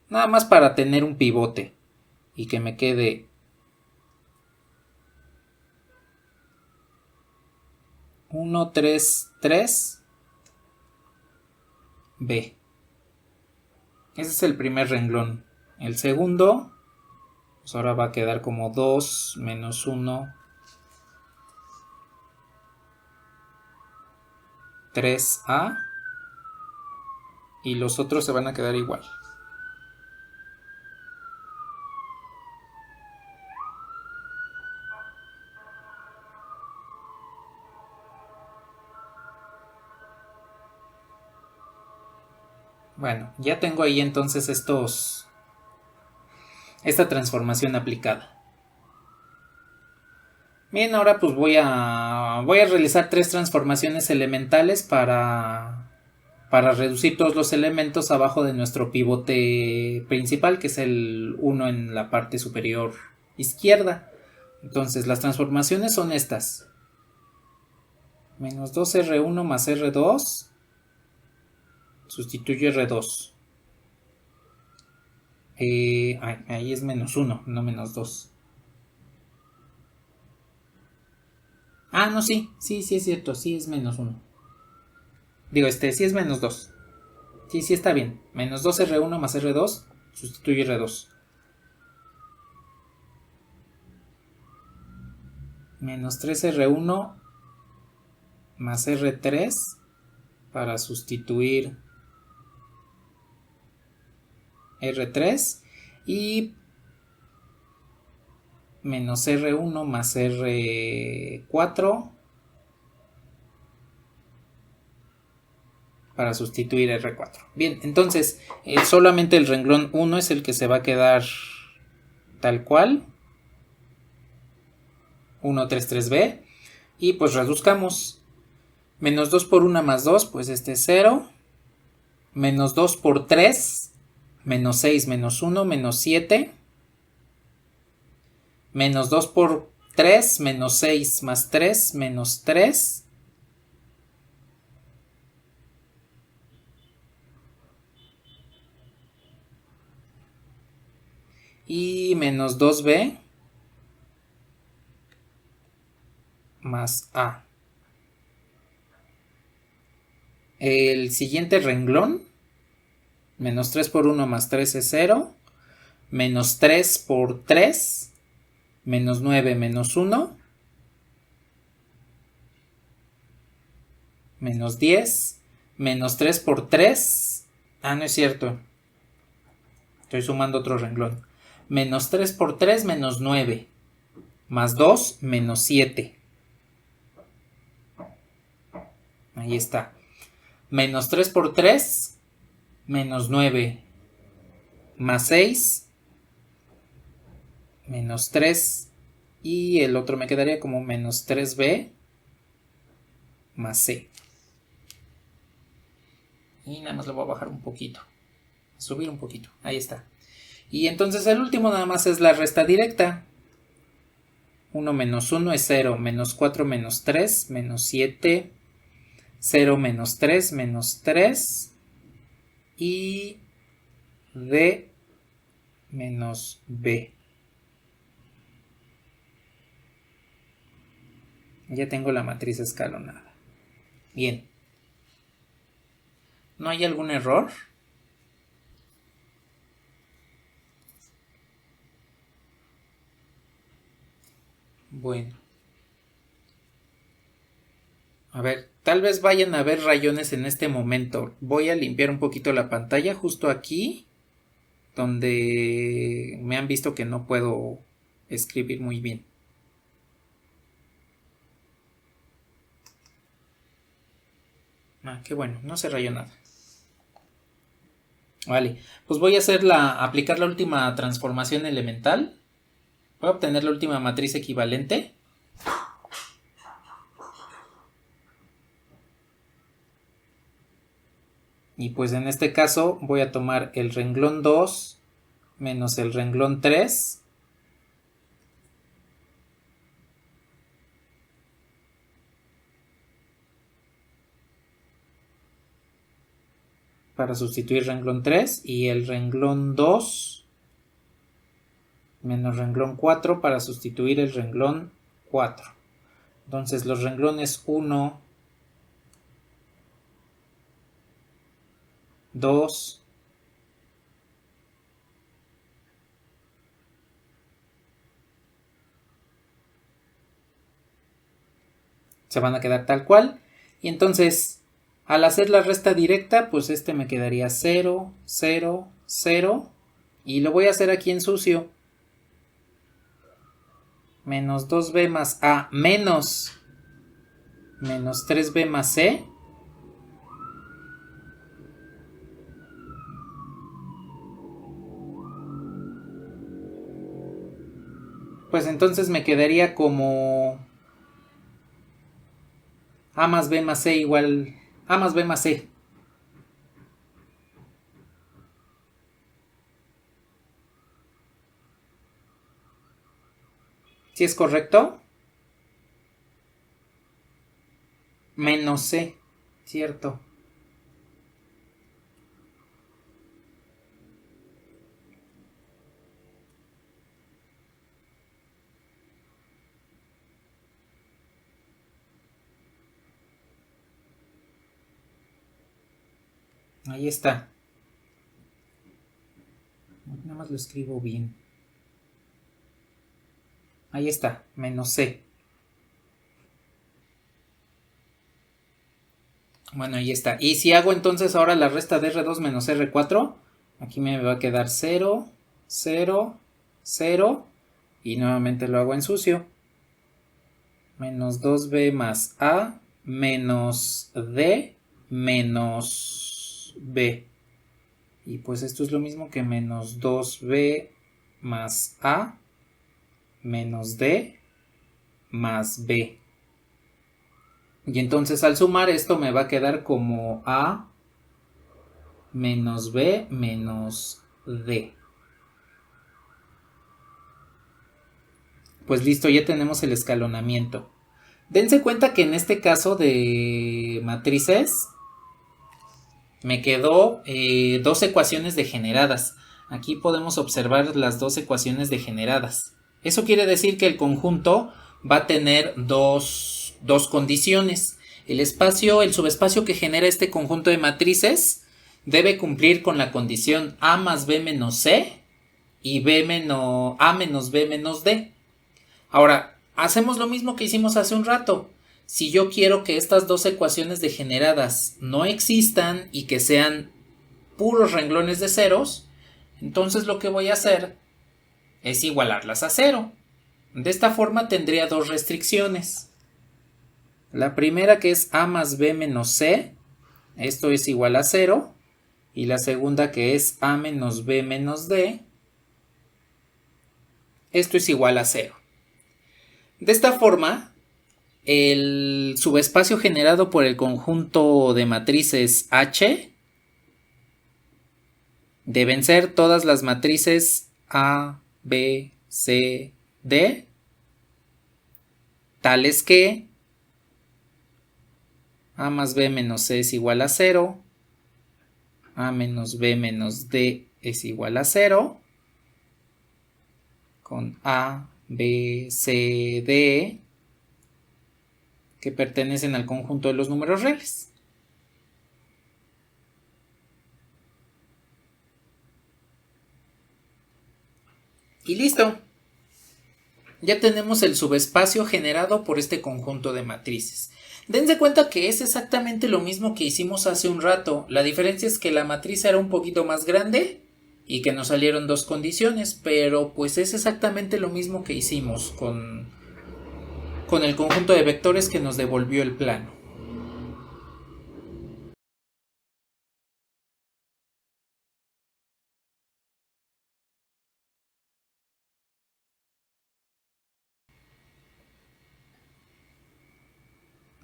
Nada más para tener un pivote. Y que me quede 1, 3, 3, B. Ese es el primer renglón. El segundo, pues ahora va a quedar como 2 menos 1, 3A. Y los otros se van a quedar igual. Bueno, ya tengo ahí entonces esta transformación aplicada. Bien, ahora pues voy a realizar 3 transformaciones elementales para reducir todos los elementos abajo de nuestro pivote principal, que es el 1 en la parte superior izquierda. Entonces las transformaciones son estas. Menos 2R1 más R2. Sustituyo R2. Ahí es menos 1, no menos 2. Ah, no, sí es cierto, sí es menos 1. Digo, sí es menos 2. Sí está bien. Menos 2R1 más R2, sustituyo R2. Menos 3R1 más R3 para sustituir R3. Y menos R1 más R4 para sustituir R4. Bien, entonces solamente el renglón 1 es el que se va a quedar tal cual. 1, 3, 3B. Y pues reduzcamos. Menos 2 por 1 más 2, pues este es 0. Menos 2 por 3, menos 6, menos 1, menos 7. Menos 2 por 3, menos 6 más 3, menos 3. Y menos 2B más A. El siguiente renglón, menos 3 por 1 más 3 es 0. Menos 3 por 3, menos 9 menos 1. Menos 10. Menos 3 por 3. Ah, no es cierto. Estoy sumando otro renglón. Menos 3 por 3, menos 9. Más 2, menos 7. Ahí está. Menos 3 por 3, menos 9. Más 6, menos 3. Y el otro me quedaría como menos 3B más C. Y nada más lo voy a bajar un poquito. Subir un poquito. Ahí está. Y entonces el último nada más es la resta directa. 1 menos 1 es 0. Menos 4 menos 3, menos 7. 0 menos 3, menos 3. Y D menos B. Ya tengo la matriz escalonada. Bien. ¿No hay algún error? Bueno. A ver, tal vez vayan a haber rayones en este momento. Voy a limpiar un poquito la pantalla justo aquí, donde me han visto que no puedo escribir muy bien. Ah, qué bueno, no se rayó nada. Vale, pues voy a aplicar la última transformación elemental. Voy a obtener la última matriz equivalente. Y pues en este caso voy a tomar el renglón 2 menos el renglón 3. para sustituir renglón 3 y el renglón 2 menos renglón 4 para sustituir el renglón 4. Entonces los renglones 1, 2, se van a quedar tal cual. Y entonces, al hacer la resta directa, pues este me quedaría 0, 0, 0. Y lo voy a hacer aquí en sucio. Menos 2b más a menos 3b más c. Pues entonces me quedaría como a más b más c igual a más b más c. ¿Sí es correcto? Menos c, cierto. Ahí está. Nada más lo escribo bien. Ahí está, menos c. Bueno, ahí está. Y si hago entonces ahora la resta de R2 menos R4, aquí me va a quedar 0, 0, 0. Y nuevamente lo hago en sucio. Menos 2b más a menos d menos b. Y pues esto es lo mismo que menos 2b más a menos d más b. Y entonces al sumar esto me va a quedar como a menos b menos d. Pues listo, ya tenemos el escalonamiento. Dense cuenta que en este caso de matrices me quedó 2 ecuaciones degeneradas. Aquí podemos observar las 2 ecuaciones degeneradas. Eso quiere decir que el conjunto va a tener dos condiciones. El subespacio que genera este conjunto de matrices debe cumplir con la condición a más b menos c y a menos b menos d. Ahora, hacemos lo mismo que hicimos hace un rato. Si yo quiero que estas 2 ecuaciones degeneradas no existan y que sean puros renglones de ceros, entonces lo que voy a hacer es igualarlas a 0. De esta forma tendría 2 restricciones. La primera, que es a más b menos c, esto es igual a 0. Y la segunda, que es a menos b menos d, esto es igual a 0. De esta forma, el subespacio generado por el conjunto de matrices H deben ser todas las matrices A, B, C, D, tales que A más B menos C es igual a 0, A menos B menos D es igual a 0, con A, B, C, D, que pertenecen al conjunto de los números reales. Y listo. Ya tenemos el subespacio generado por este conjunto de matrices. Dense cuenta que es exactamente lo mismo que hicimos hace un rato. La diferencia es que la matriz era un poquito más grande y que nos salieron 2 condiciones, pero pues es exactamente lo mismo que hicimos con el conjunto de vectores que nos devolvió el plano.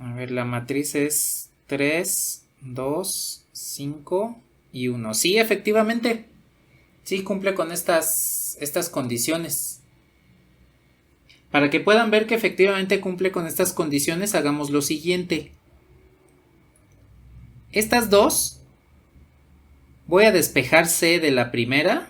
A ver, la matriz es 3, 2, 5 y 1. Sí, efectivamente. Sí, cumple con estas condiciones. Para que puedan ver que efectivamente cumple con estas condiciones, hagamos lo siguiente. Estas dos Voy a despejar C de la primera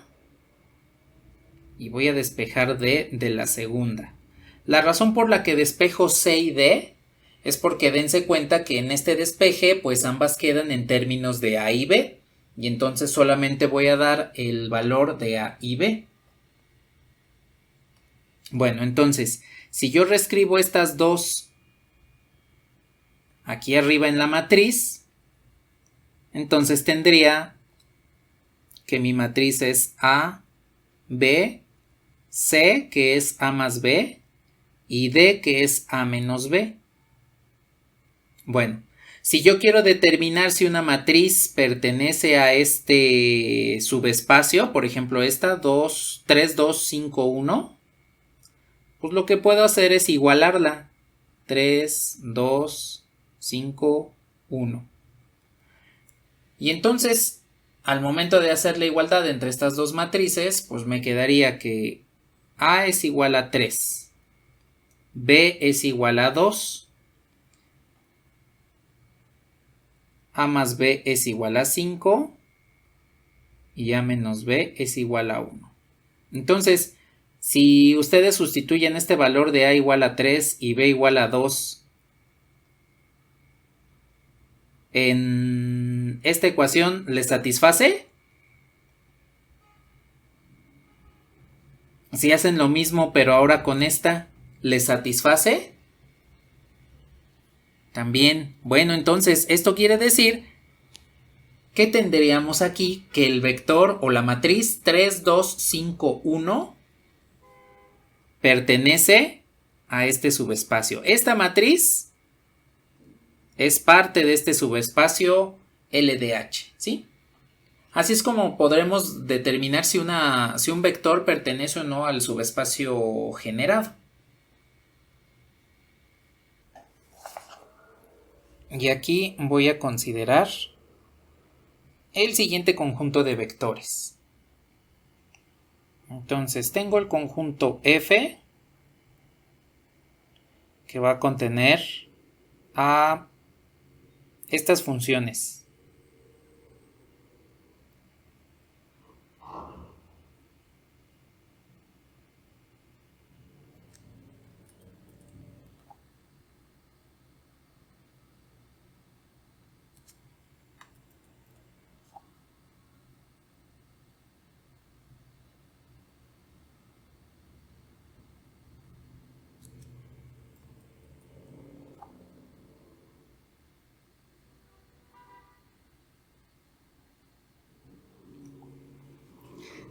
y voy a despejar D de la segunda. La razón por la que despejo C y D es porque dense cuenta que en este despeje pues ambas quedan en términos de A y B, y entonces solamente voy a dar el valor de A y B. Bueno, entonces, si yo reescribo estas dos aquí arriba en la matriz, entonces tendría que mi matriz es A, B, C, que es A más B, y D, que es A menos B. Bueno, si yo quiero determinar si una matriz pertenece a este subespacio, por ejemplo esta 2, 3, 2, 5, 1, pues lo que puedo hacer es igualarla. 3, 2, 5, 1. Y entonces, al momento de hacer la igualdad entre estas dos matrices, pues me quedaría que A es igual a 3, B es igual a 2, A más B es igual a 5 y A menos B es igual a 1. Entonces, si ustedes sustituyen este valor de A igual a 3 y B igual a 2 en esta ecuación, ¿les satisface? Si hacen lo mismo pero ahora con esta, ¿les satisface? También. Bueno, entonces esto quiere decir que tendríamos aquí que el vector o la matriz 3, 2, 5, 1 pertenece a este subespacio. Esta matriz es parte de este subespacio LDH, ¿sí? Así es como podremos determinar si un vector pertenece o no al subespacio generado. Y aquí voy a considerar el siguiente conjunto de vectores. Entonces tengo el conjunto F, que va a contener a estas funciones.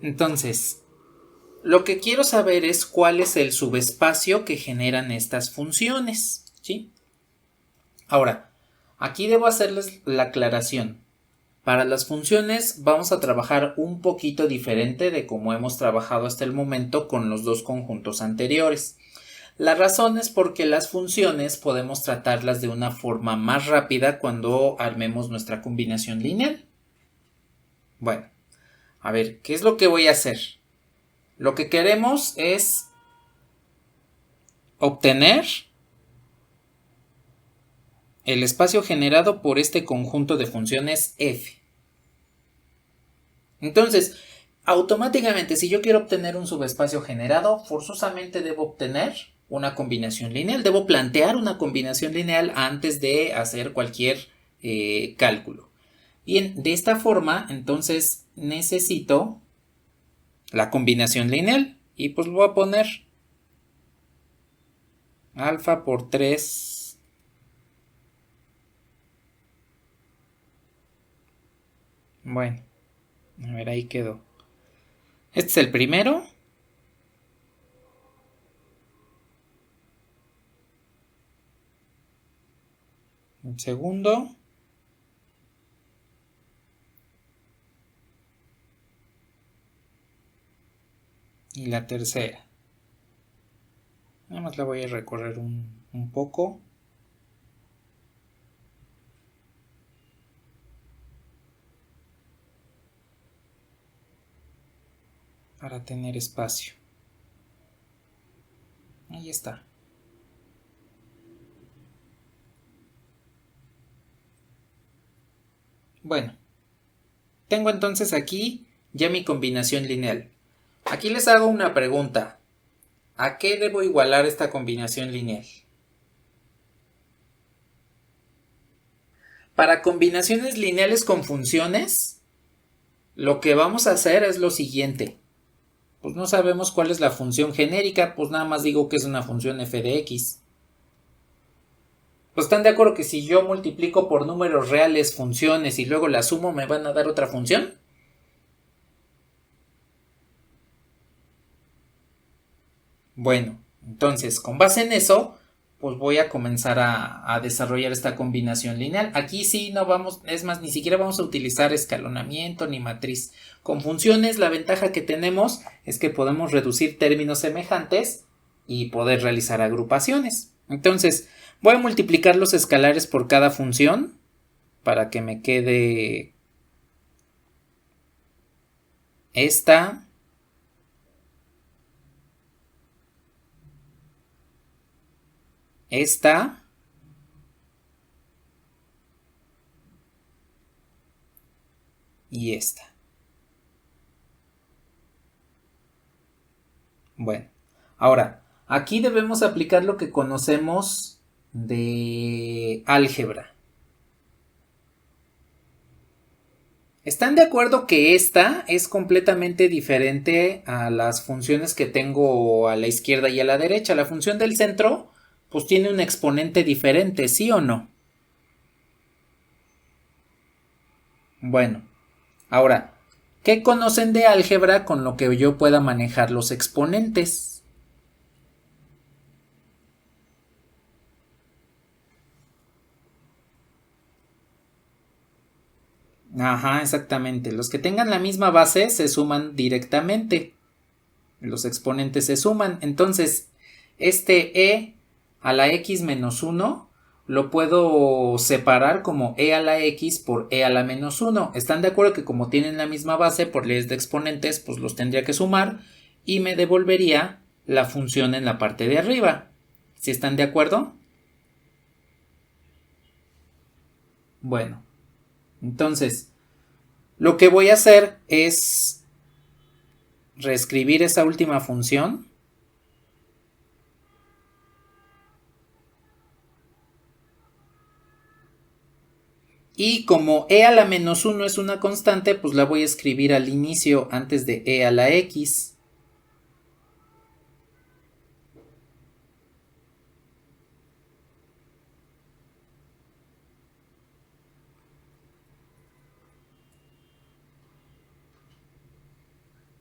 Entonces, lo que quiero saber es cuál es el subespacio que generan estas funciones, ¿sí? Ahora, aquí debo hacerles la aclaración. Para las funciones vamos a trabajar un poquito diferente de como hemos trabajado hasta el momento con los dos conjuntos anteriores. La razón es porque las funciones podemos tratarlas de una forma más rápida cuando armemos nuestra combinación lineal. Bueno, a ver, ¿qué es lo que voy a hacer? Lo que queremos es obtener el espacio generado por este conjunto de funciones f. Entonces, automáticamente, si yo quiero obtener un subespacio generado, forzosamente debo obtener una combinación lineal. Debo plantear una combinación lineal antes de hacer cualquier cálculo. Y de esta forma, entonces, necesito la combinación lineal. Y pues voy a poner alfa por 3. Bueno, a ver, ahí quedó. Este es el primero. El segundo. Y la tercera. Nada más la voy a recorrer un poco. Para tener espacio. Ahí está. Bueno, Tengo entonces aquí ya mi combinación lineal. Aquí les hago una pregunta. ¿A qué debo igualar esta combinación lineal? Para combinaciones lineales con funciones, lo que vamos a hacer es lo siguiente. Pues no sabemos cuál es la función genérica, pues nada más digo que es una función f de x. Pues están de acuerdo que si yo multiplico por números reales funciones y luego las sumo, ¿me van a dar otra función? Bueno, entonces con base en eso, pues voy a comenzar a desarrollar esta combinación lineal. Aquí sí no vamos, es más, ni siquiera vamos a utilizar escalonamiento ni matriz. Con funciones la ventaja que tenemos es que podemos reducir términos semejantes y poder realizar agrupaciones. Entonces, voy a multiplicar los escalares por cada función para que me quede esta y esta. Bueno, ahora, aquí debemos aplicar lo que conocemos de álgebra. ¿Están de acuerdo que esta es completamente diferente a las funciones que tengo a la izquierda y a la derecha? La función del centro, pues tiene un exponente diferente, ¿sí o no? Bueno, ahora, ¿qué conocen de álgebra con lo que yo pueda manejar los exponentes? Ajá, exactamente. Los que tengan la misma base se suman directamente. Los exponentes se suman. Entonces, este e a la x menos 1 lo puedo separar como e a la x por e a la menos 1. ¿Están de acuerdo que como tienen la misma base por leyes de exponentes, pues los tendría que sumar y me devolvería la función en la parte de arriba? ¿Sí están de acuerdo? Bueno, entonces, lo que voy a hacer es reescribir esa última función. Y como e a la menos 1 es una constante, pues la voy a escribir al inicio antes de e a la x.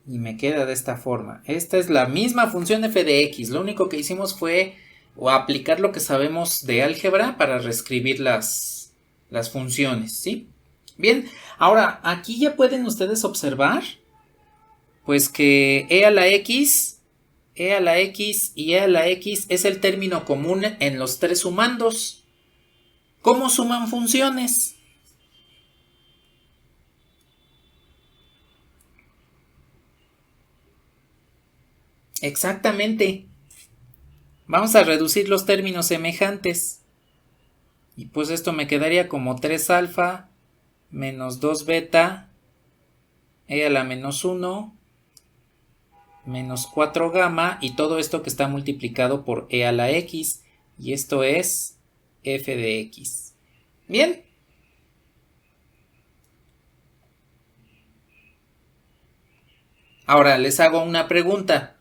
Y me queda de esta forma. Esta es la misma función f de x. Lo único que hicimos fue aplicar lo que sabemos de álgebra para reescribir las funciones, ¿sí? Bien, ahora aquí ya pueden ustedes observar pues que e a la x y e a la x es el término común en los tres sumandos. ¿Cómo suman funciones? Exactamente. Vamos a reducir los términos semejantes. Y pues esto me quedaría como 3 alfa menos 2 beta e a la menos 1 menos 4 gamma y todo esto que está multiplicado por e a la x. Y esto es f de x. Bien. Ahora les hago una pregunta.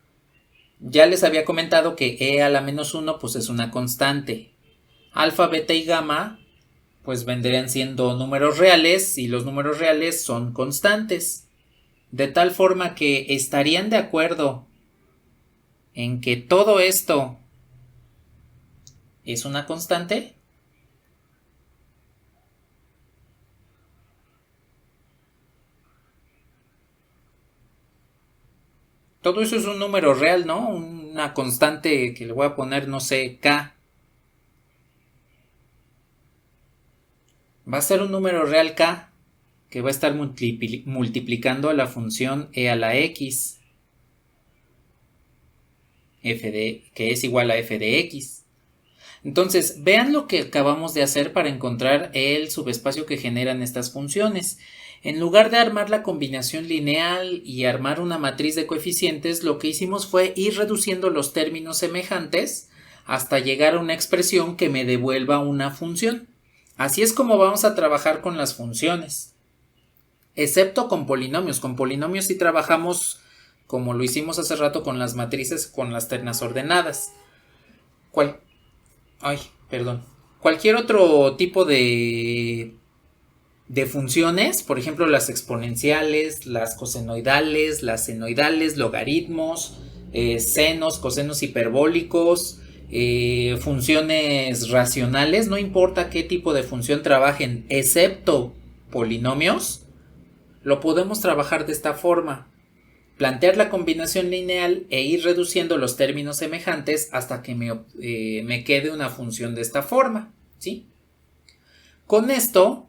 Ya les había comentado que e a la menos 1 pues es una constante. Alfa, beta y gamma pues vendrían siendo números reales y los números reales son constantes. De tal forma que estarían de acuerdo en que todo esto es una constante. Todo eso es un número real, ¿no? Una constante que le voy a poner, no sé, k. Va a ser un número real k que va a estar multiplicando a la función e a la x que es igual a f de x. Entonces, vean lo que acabamos de hacer para encontrar el subespacio que generan estas funciones. En lugar de armar la combinación lineal y armar una matriz de coeficientes, lo que hicimos fue ir reduciendo los términos semejantes hasta llegar a una expresión que me devuelva una función. Así es como vamos a trabajar con las funciones. Excepto con polinomios. Con polinomios sí trabajamos como lo hicimos hace rato con las matrices, con las ternas ordenadas. Cualquier otro tipo de funciones, por ejemplo las exponenciales, las cosenoidales, las senoidales, logaritmos, senos, cosenos hiperbólicos, funciones racionales, no importa qué tipo de función trabajen, excepto polinomios, lo podemos trabajar de esta forma. Plantear la combinación lineal e ir reduciendo los términos semejantes hasta que me quede una función de esta forma, ¿sí? Con esto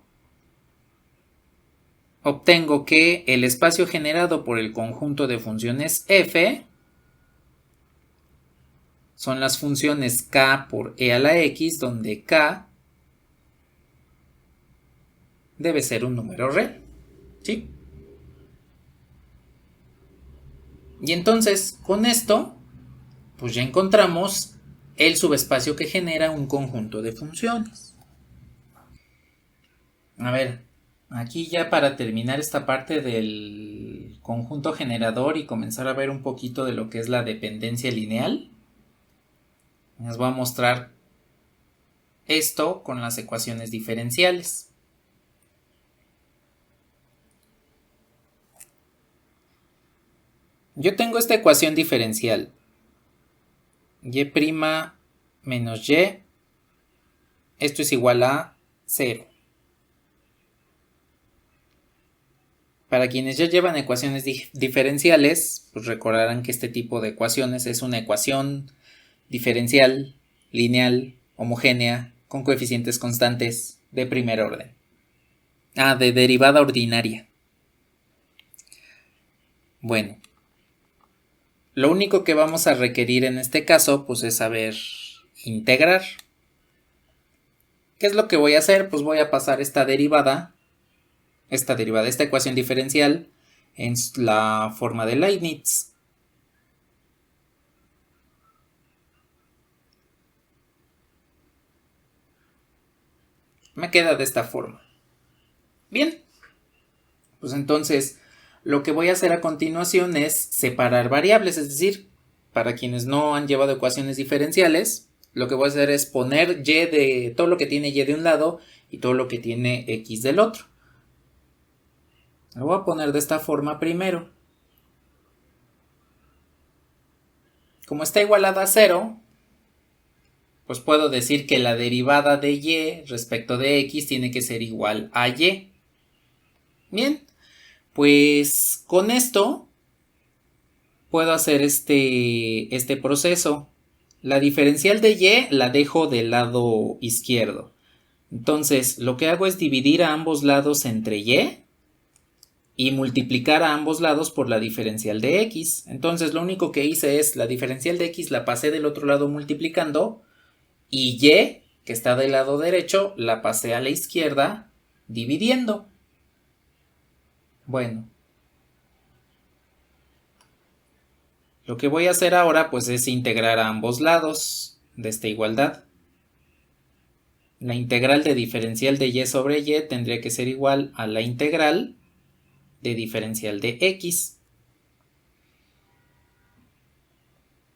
obtengo que el espacio generado por el conjunto de funciones f son las funciones k por e a la x, donde k debe ser un número real, ¿sí? Y entonces, con esto, pues ya encontramos el subespacio que genera un conjunto de funciones. A ver, aquí ya para terminar esta parte del conjunto generador y comenzar a ver un poquito de lo que es la dependencia lineal, les voy a mostrar esto con las ecuaciones diferenciales. Yo tengo esta ecuación diferencial, y' menos y, esto es igual a 0. Para quienes ya llevan ecuaciones diferenciales, pues recordarán que este tipo de ecuaciones es una ecuación diferencial, lineal, homogénea, con coeficientes constantes de primer orden. De derivada ordinaria. Bueno, lo único que vamos a requerir en este caso, pues es saber integrar. ¿Qué es lo que voy a hacer? Pues voy a pasar esta ecuación diferencial en la forma de Leibniz. Me queda de esta forma. Bien, pues entonces lo que voy a hacer a continuación es separar variables, es decir, para quienes no han llevado ecuaciones diferenciales, lo que voy a hacer es poner y de todo lo que tiene y de un lado y todo lo que tiene x del otro. Lo voy a poner de esta forma primero. Como está igualada a 0, pues puedo decir que la derivada de y respecto de x tiene que ser igual a y. Bien, pues con esto puedo hacer este proceso. La diferencial de y la dejo del lado izquierdo. Entonces lo que hago es dividir a ambos lados entre y multiplicar a ambos lados por la diferencial de x. Entonces lo único que hice es la diferencial de x la pasé del otro lado multiplicando y y, que está del lado derecho, la pasé a la izquierda dividiendo. Bueno, lo que voy a hacer ahora pues es integrar a ambos lados de esta igualdad. La integral de diferencial de y sobre y tendría que ser igual a la integral de diferencial de x.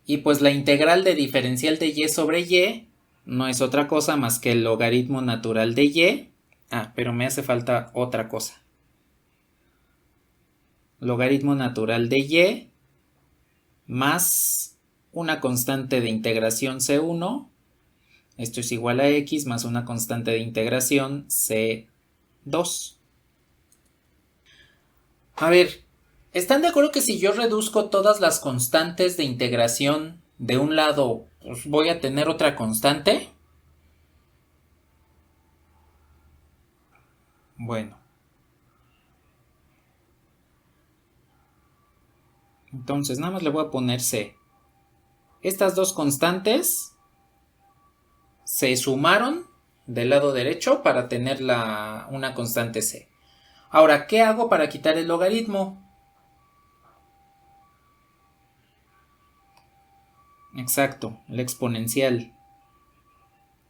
Y pues la integral de diferencial de y sobre y no es otra cosa más que el logaritmo natural de y. Pero me hace falta otra cosa. Logaritmo natural de y más una constante de integración C1. Esto es igual a x más una constante de integración C2. A ver, ¿están de acuerdo que si yo reduzco todas las constantes de integración de un lado, pues voy a tener otra constante? Bueno. Entonces nada más le voy a poner C. Estas dos constantes se sumaron del lado derecho para tener una constante C. Ahora, ¿qué hago para quitar el logaritmo? Exacto, la exponencial.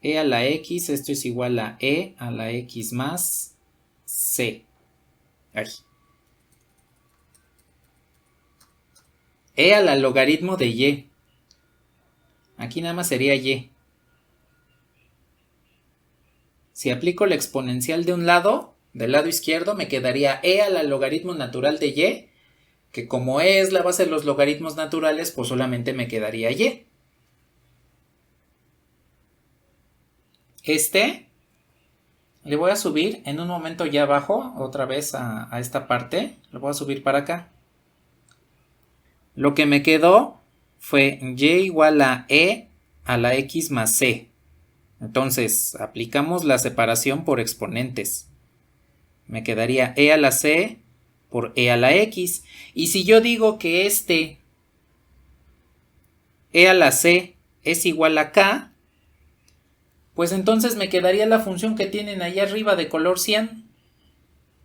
E a la x, esto es igual a e a la x más c. Ay. E a la logaritmo de y. Aquí nada más sería y. Si aplico la exponencial de un lado, del lado izquierdo, me quedaría e a la logaritmo natural de y, que como e es la base de los logaritmos naturales, pues solamente me quedaría y. Le voy a subir en un momento ya abajo, otra vez a esta parte, lo voy a subir para acá. Lo que me quedó fue y igual a e a la x más c. Entonces, aplicamos la separación por exponentes. Me quedaría e a la c por e a la x. Y si yo digo que e a la c es igual a k, pues entonces me quedaría la función que tienen ahí arriba de color cian.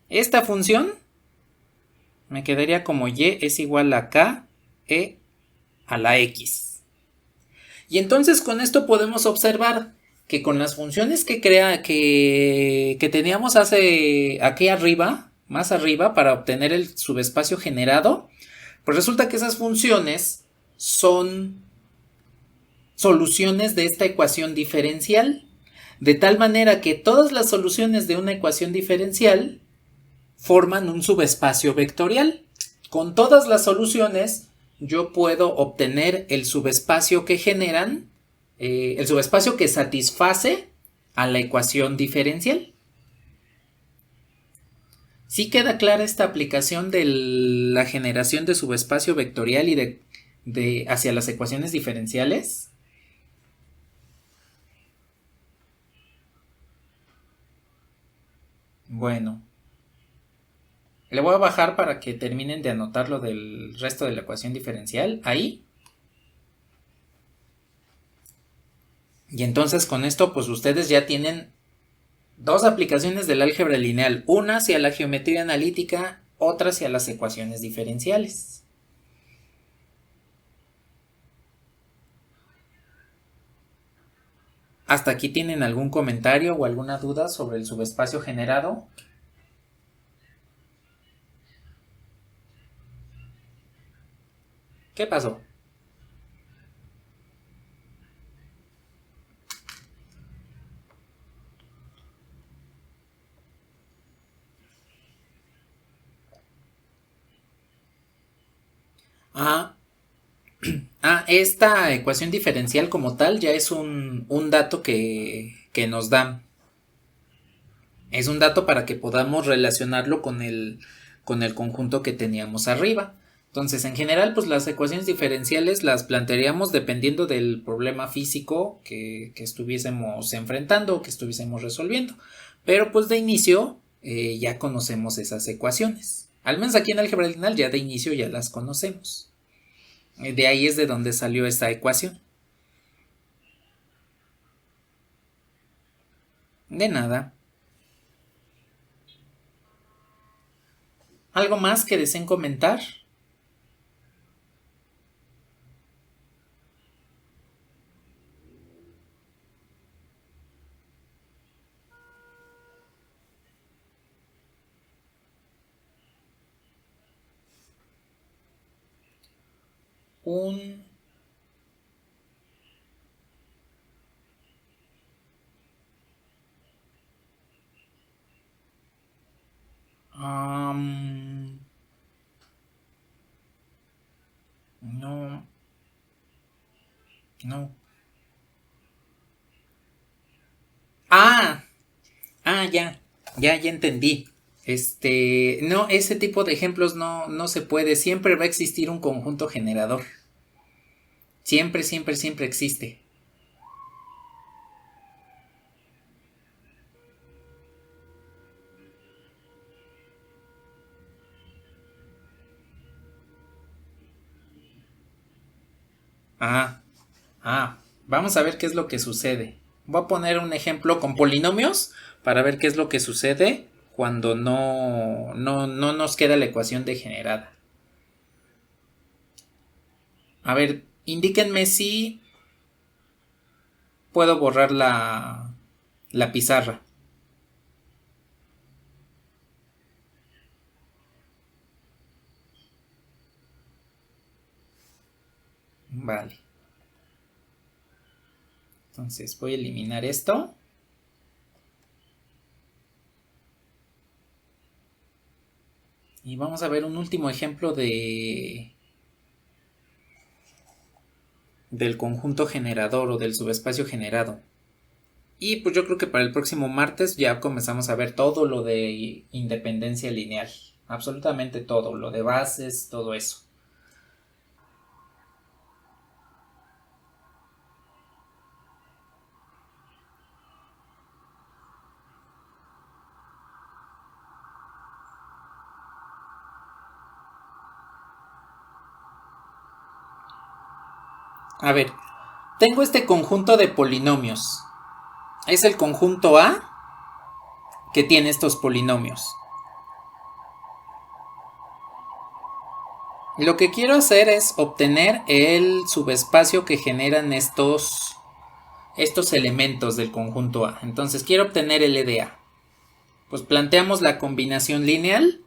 Esta función me quedaría como y es igual a k e a la x. Y entonces con esto podemos observar que con las funciones que teníamos aquí arriba, más arriba, para obtener el subespacio generado, pues resulta que esas funciones son soluciones de esta ecuación diferencial, de tal manera que todas las soluciones de una ecuación diferencial forman un subespacio vectorial. Con todas las soluciones yo puedo obtener el subespacio que generan, el subespacio que satisface a la ecuación diferencial. ¿Sí queda clara esta aplicación de la generación de subespacio vectorial y hacia las ecuaciones diferenciales? Bueno, le voy a bajar para que terminen de anotar lo del resto de la ecuación diferencial ahí. Y entonces con esto pues ustedes ya tienen dos aplicaciones del álgebra lineal, una hacia la geometría analítica, otra hacia las ecuaciones diferenciales. ¿Hasta aquí tienen algún comentario o alguna duda sobre el subespacio generado? ¿Qué pasó? Esta ecuación diferencial como tal ya es un dato que nos dan. Es un dato para que podamos relacionarlo con el conjunto que teníamos arriba. Entonces, en general, pues las ecuaciones diferenciales las plantearíamos dependiendo del problema físico que estuviésemos enfrentando o que estuviésemos resolviendo. Pero pues de inicio ya conocemos esas ecuaciones. Al menos aquí en álgebra lineal ya de inicio ya las conocemos. De ahí es de donde salió esta ecuación. De nada. ¿Algo más que deseen comentar? No. Ya entendí. No, ese tipo de ejemplos no se puede. Siempre va a existir un conjunto generador. Siempre existe. Vamos a ver qué es lo que sucede. Voy a poner un ejemplo con polinomios para ver qué es lo que sucede cuando no nos queda la ecuación degenerada. A ver, indíquenme si puedo borrar la pizarra. Vale. Entonces voy a eliminar esto. Y vamos a ver un último ejemplo del conjunto generador o del subespacio generado. Y pues yo creo que para el próximo martes ya comenzamos a ver todo lo de independencia lineal. Absolutamente todo, lo de bases, todo eso. A ver, tengo este conjunto de polinomios. Es el conjunto A que tiene estos polinomios. Lo que quiero hacer es obtener el subespacio que generan estos elementos del conjunto A. Entonces quiero obtener el EDA. Pues planteamos la combinación lineal.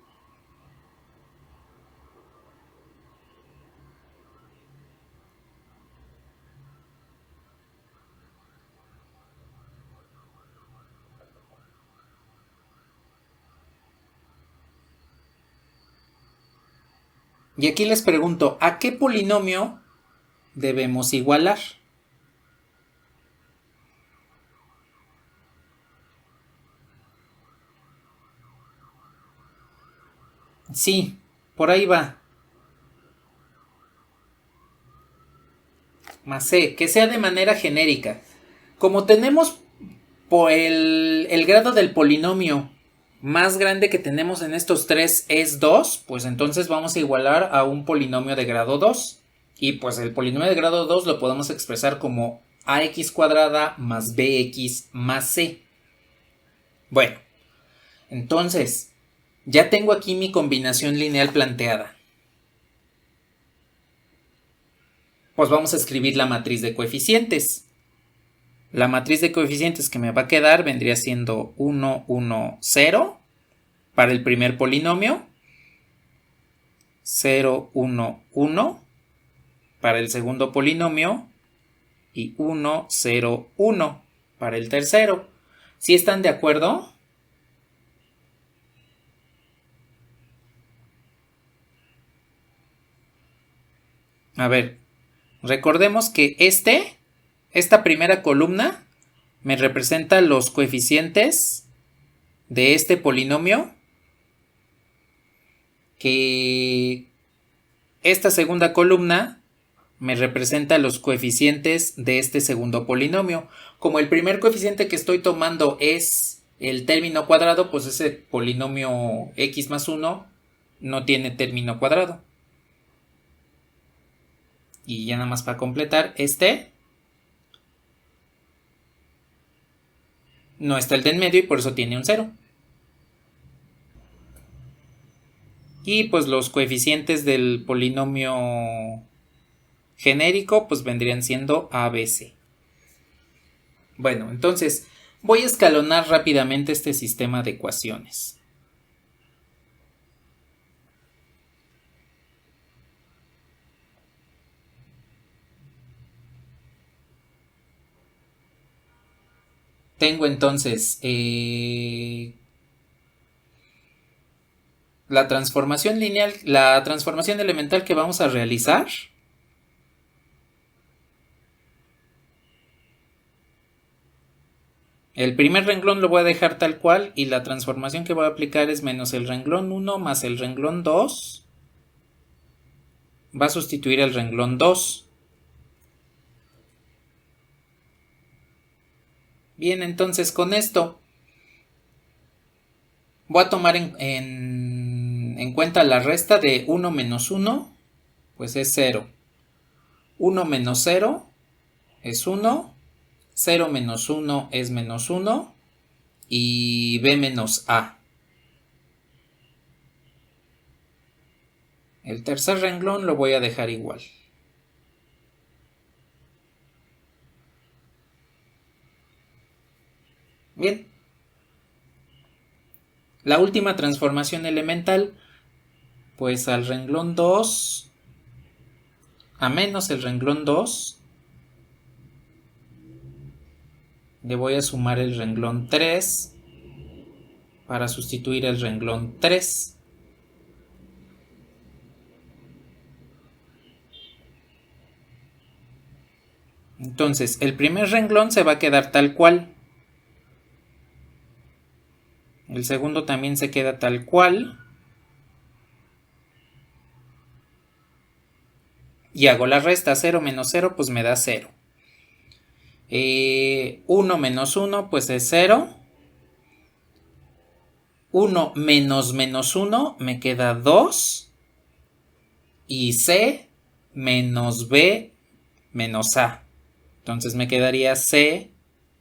Y aquí les pregunto, ¿a qué polinomio debemos igualar? Sí, por ahí va. Más C, que sea de manera genérica. Como tenemos por el grado del polinomio más grande que tenemos en estos tres es 2, pues entonces vamos a igualar a un polinomio de grado 2. Y pues el polinomio de grado 2 lo podemos expresar como ax cuadrada más bx más c. Bueno, entonces ya tengo aquí mi combinación lineal planteada. Pues vamos a escribir la matriz de coeficientes. La matriz de coeficientes que me va a quedar vendría siendo 1, 1, 0 para el primer polinomio, 0, 1, 1 para el segundo polinomio y 1, 0, 1 para el tercero. ¿Sí están de acuerdo? A ver, recordemos que esta primera columna me representa los coeficientes de este polinomio, que esta segunda columna me representa los coeficientes de este segundo polinomio. Como el primer coeficiente que estoy tomando es el término cuadrado, pues ese polinomio x más 1 no tiene término cuadrado. Y ya nada más para completar, no está el de en medio y por eso tiene un 0. Y pues los coeficientes del polinomio genérico pues vendrían siendo ABC. Bueno, entonces voy a escalonar rápidamente este sistema de ecuaciones. Tengo entonces la transformación lineal, la transformación elemental que vamos a realizar. El primer renglón lo voy a dejar tal cual y la transformación que voy a aplicar es menos el renglón 1 más el renglón 2. Va a sustituir el renglón 2. Bien, entonces con esto voy a tomar en cuenta la resta de 1 menos 1, pues es 0. 1 menos 0 es 1. 0 menos 1 es menos 1. Y b menos a. El tercer renglón lo voy a dejar igual. Bien. La última transformación elemental, pues al renglón 2, a menos el renglón 2, le voy a sumar el renglón 3 para sustituir el renglón 3. Entonces, el primer renglón se va a quedar tal cual. El segundo también se queda tal cual. Y hago la resta. 0 menos 0 pues me da 0. 1 menos 1 pues es 0. 1 menos menos 1 me queda 2. Y C menos B menos A. Entonces me quedaría C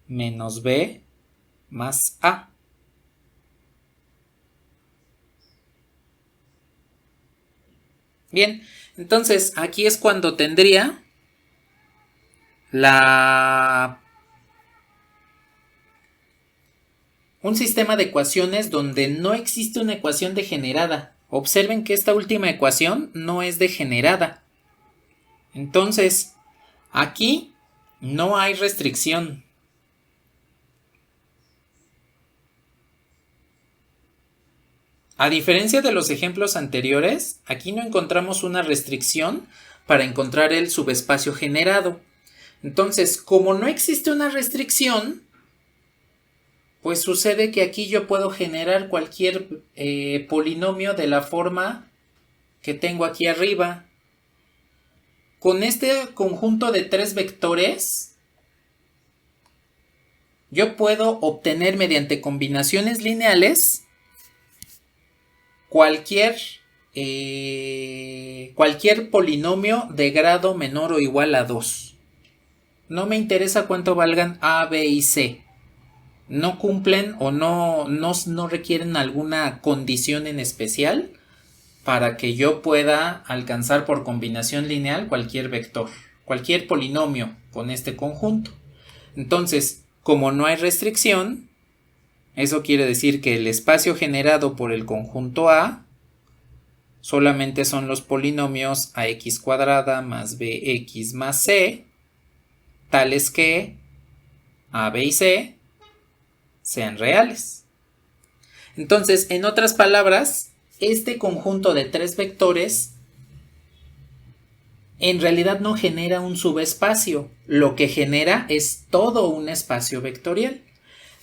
menos B más A. Bien, entonces aquí es cuando tendría un sistema de ecuaciones donde no existe una ecuación degenerada. Observen que esta última ecuación no es degenerada. Entonces, aquí no hay restricción. A diferencia de los ejemplos anteriores, aquí no encontramos una restricción para encontrar el subespacio generado. Entonces, como no existe una restricción, pues sucede que aquí yo puedo generar cualquier polinomio de la forma que tengo aquí arriba. Con este conjunto de 3 vectores, yo puedo obtener mediante combinaciones lineales cualquier polinomio de grado menor o igual a 2. No me interesa cuánto valgan A, B y C. No cumplen o no requieren alguna condición en especial para que yo pueda alcanzar por combinación lineal cualquier vector, cualquier polinomio con este conjunto. Entonces, como no hay restricción, eso quiere decir que el espacio generado por el conjunto A solamente son los polinomios ax cuadrada más bx más c, tales que A, B y C sean reales. Entonces, en otras palabras, este conjunto de 3 vectores en realidad no genera un subespacio, lo que genera es todo un espacio vectorial.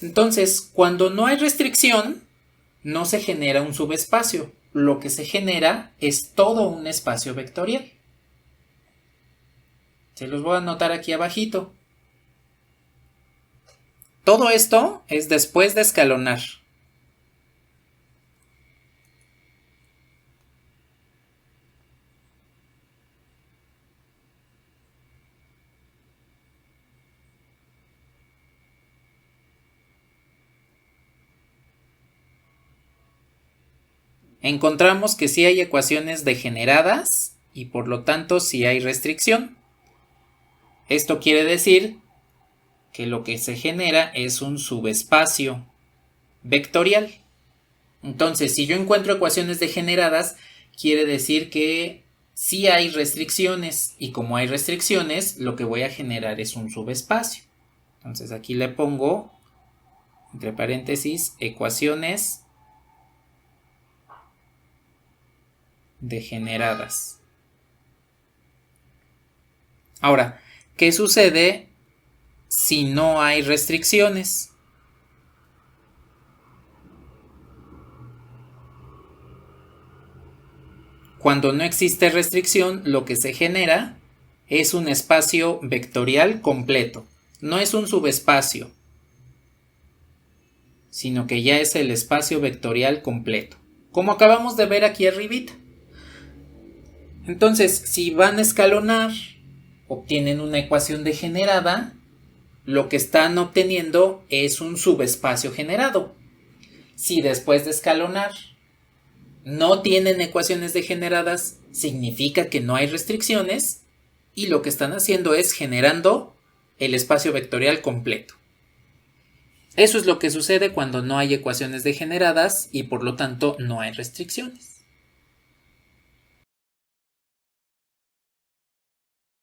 Entonces, cuando no hay restricción, no se genera un subespacio, lo que se genera es todo un espacio vectorial. Se los voy a anotar aquí abajito. Todo esto es después de escalonar. Encontramos que sí hay ecuaciones degeneradas y por lo tanto sí hay restricción. Esto quiere decir que lo que se genera es un subespacio vectorial. Entonces, si yo encuentro ecuaciones degeneradas, quiere decir que sí hay restricciones, y como hay restricciones, lo que voy a generar es un subespacio. Entonces aquí le pongo, entre paréntesis, ecuaciones degeneradas. Ahora, ¿qué sucede si no hay restricciones? Cuando no existe restricción, lo que se genera es un espacio vectorial completo. No es un subespacio, sino que ya es el espacio vectorial completo, como acabamos de ver aquí arribita. Entonces, si van a escalonar, obtienen una ecuación degenerada, lo que están obteniendo es un subespacio generado. Si después de escalonar no tienen ecuaciones degeneradas, significa que no hay restricciones y lo que están haciendo es generando el espacio vectorial completo. Eso es lo que sucede cuando no hay ecuaciones degeneradas y por lo tanto no hay restricciones.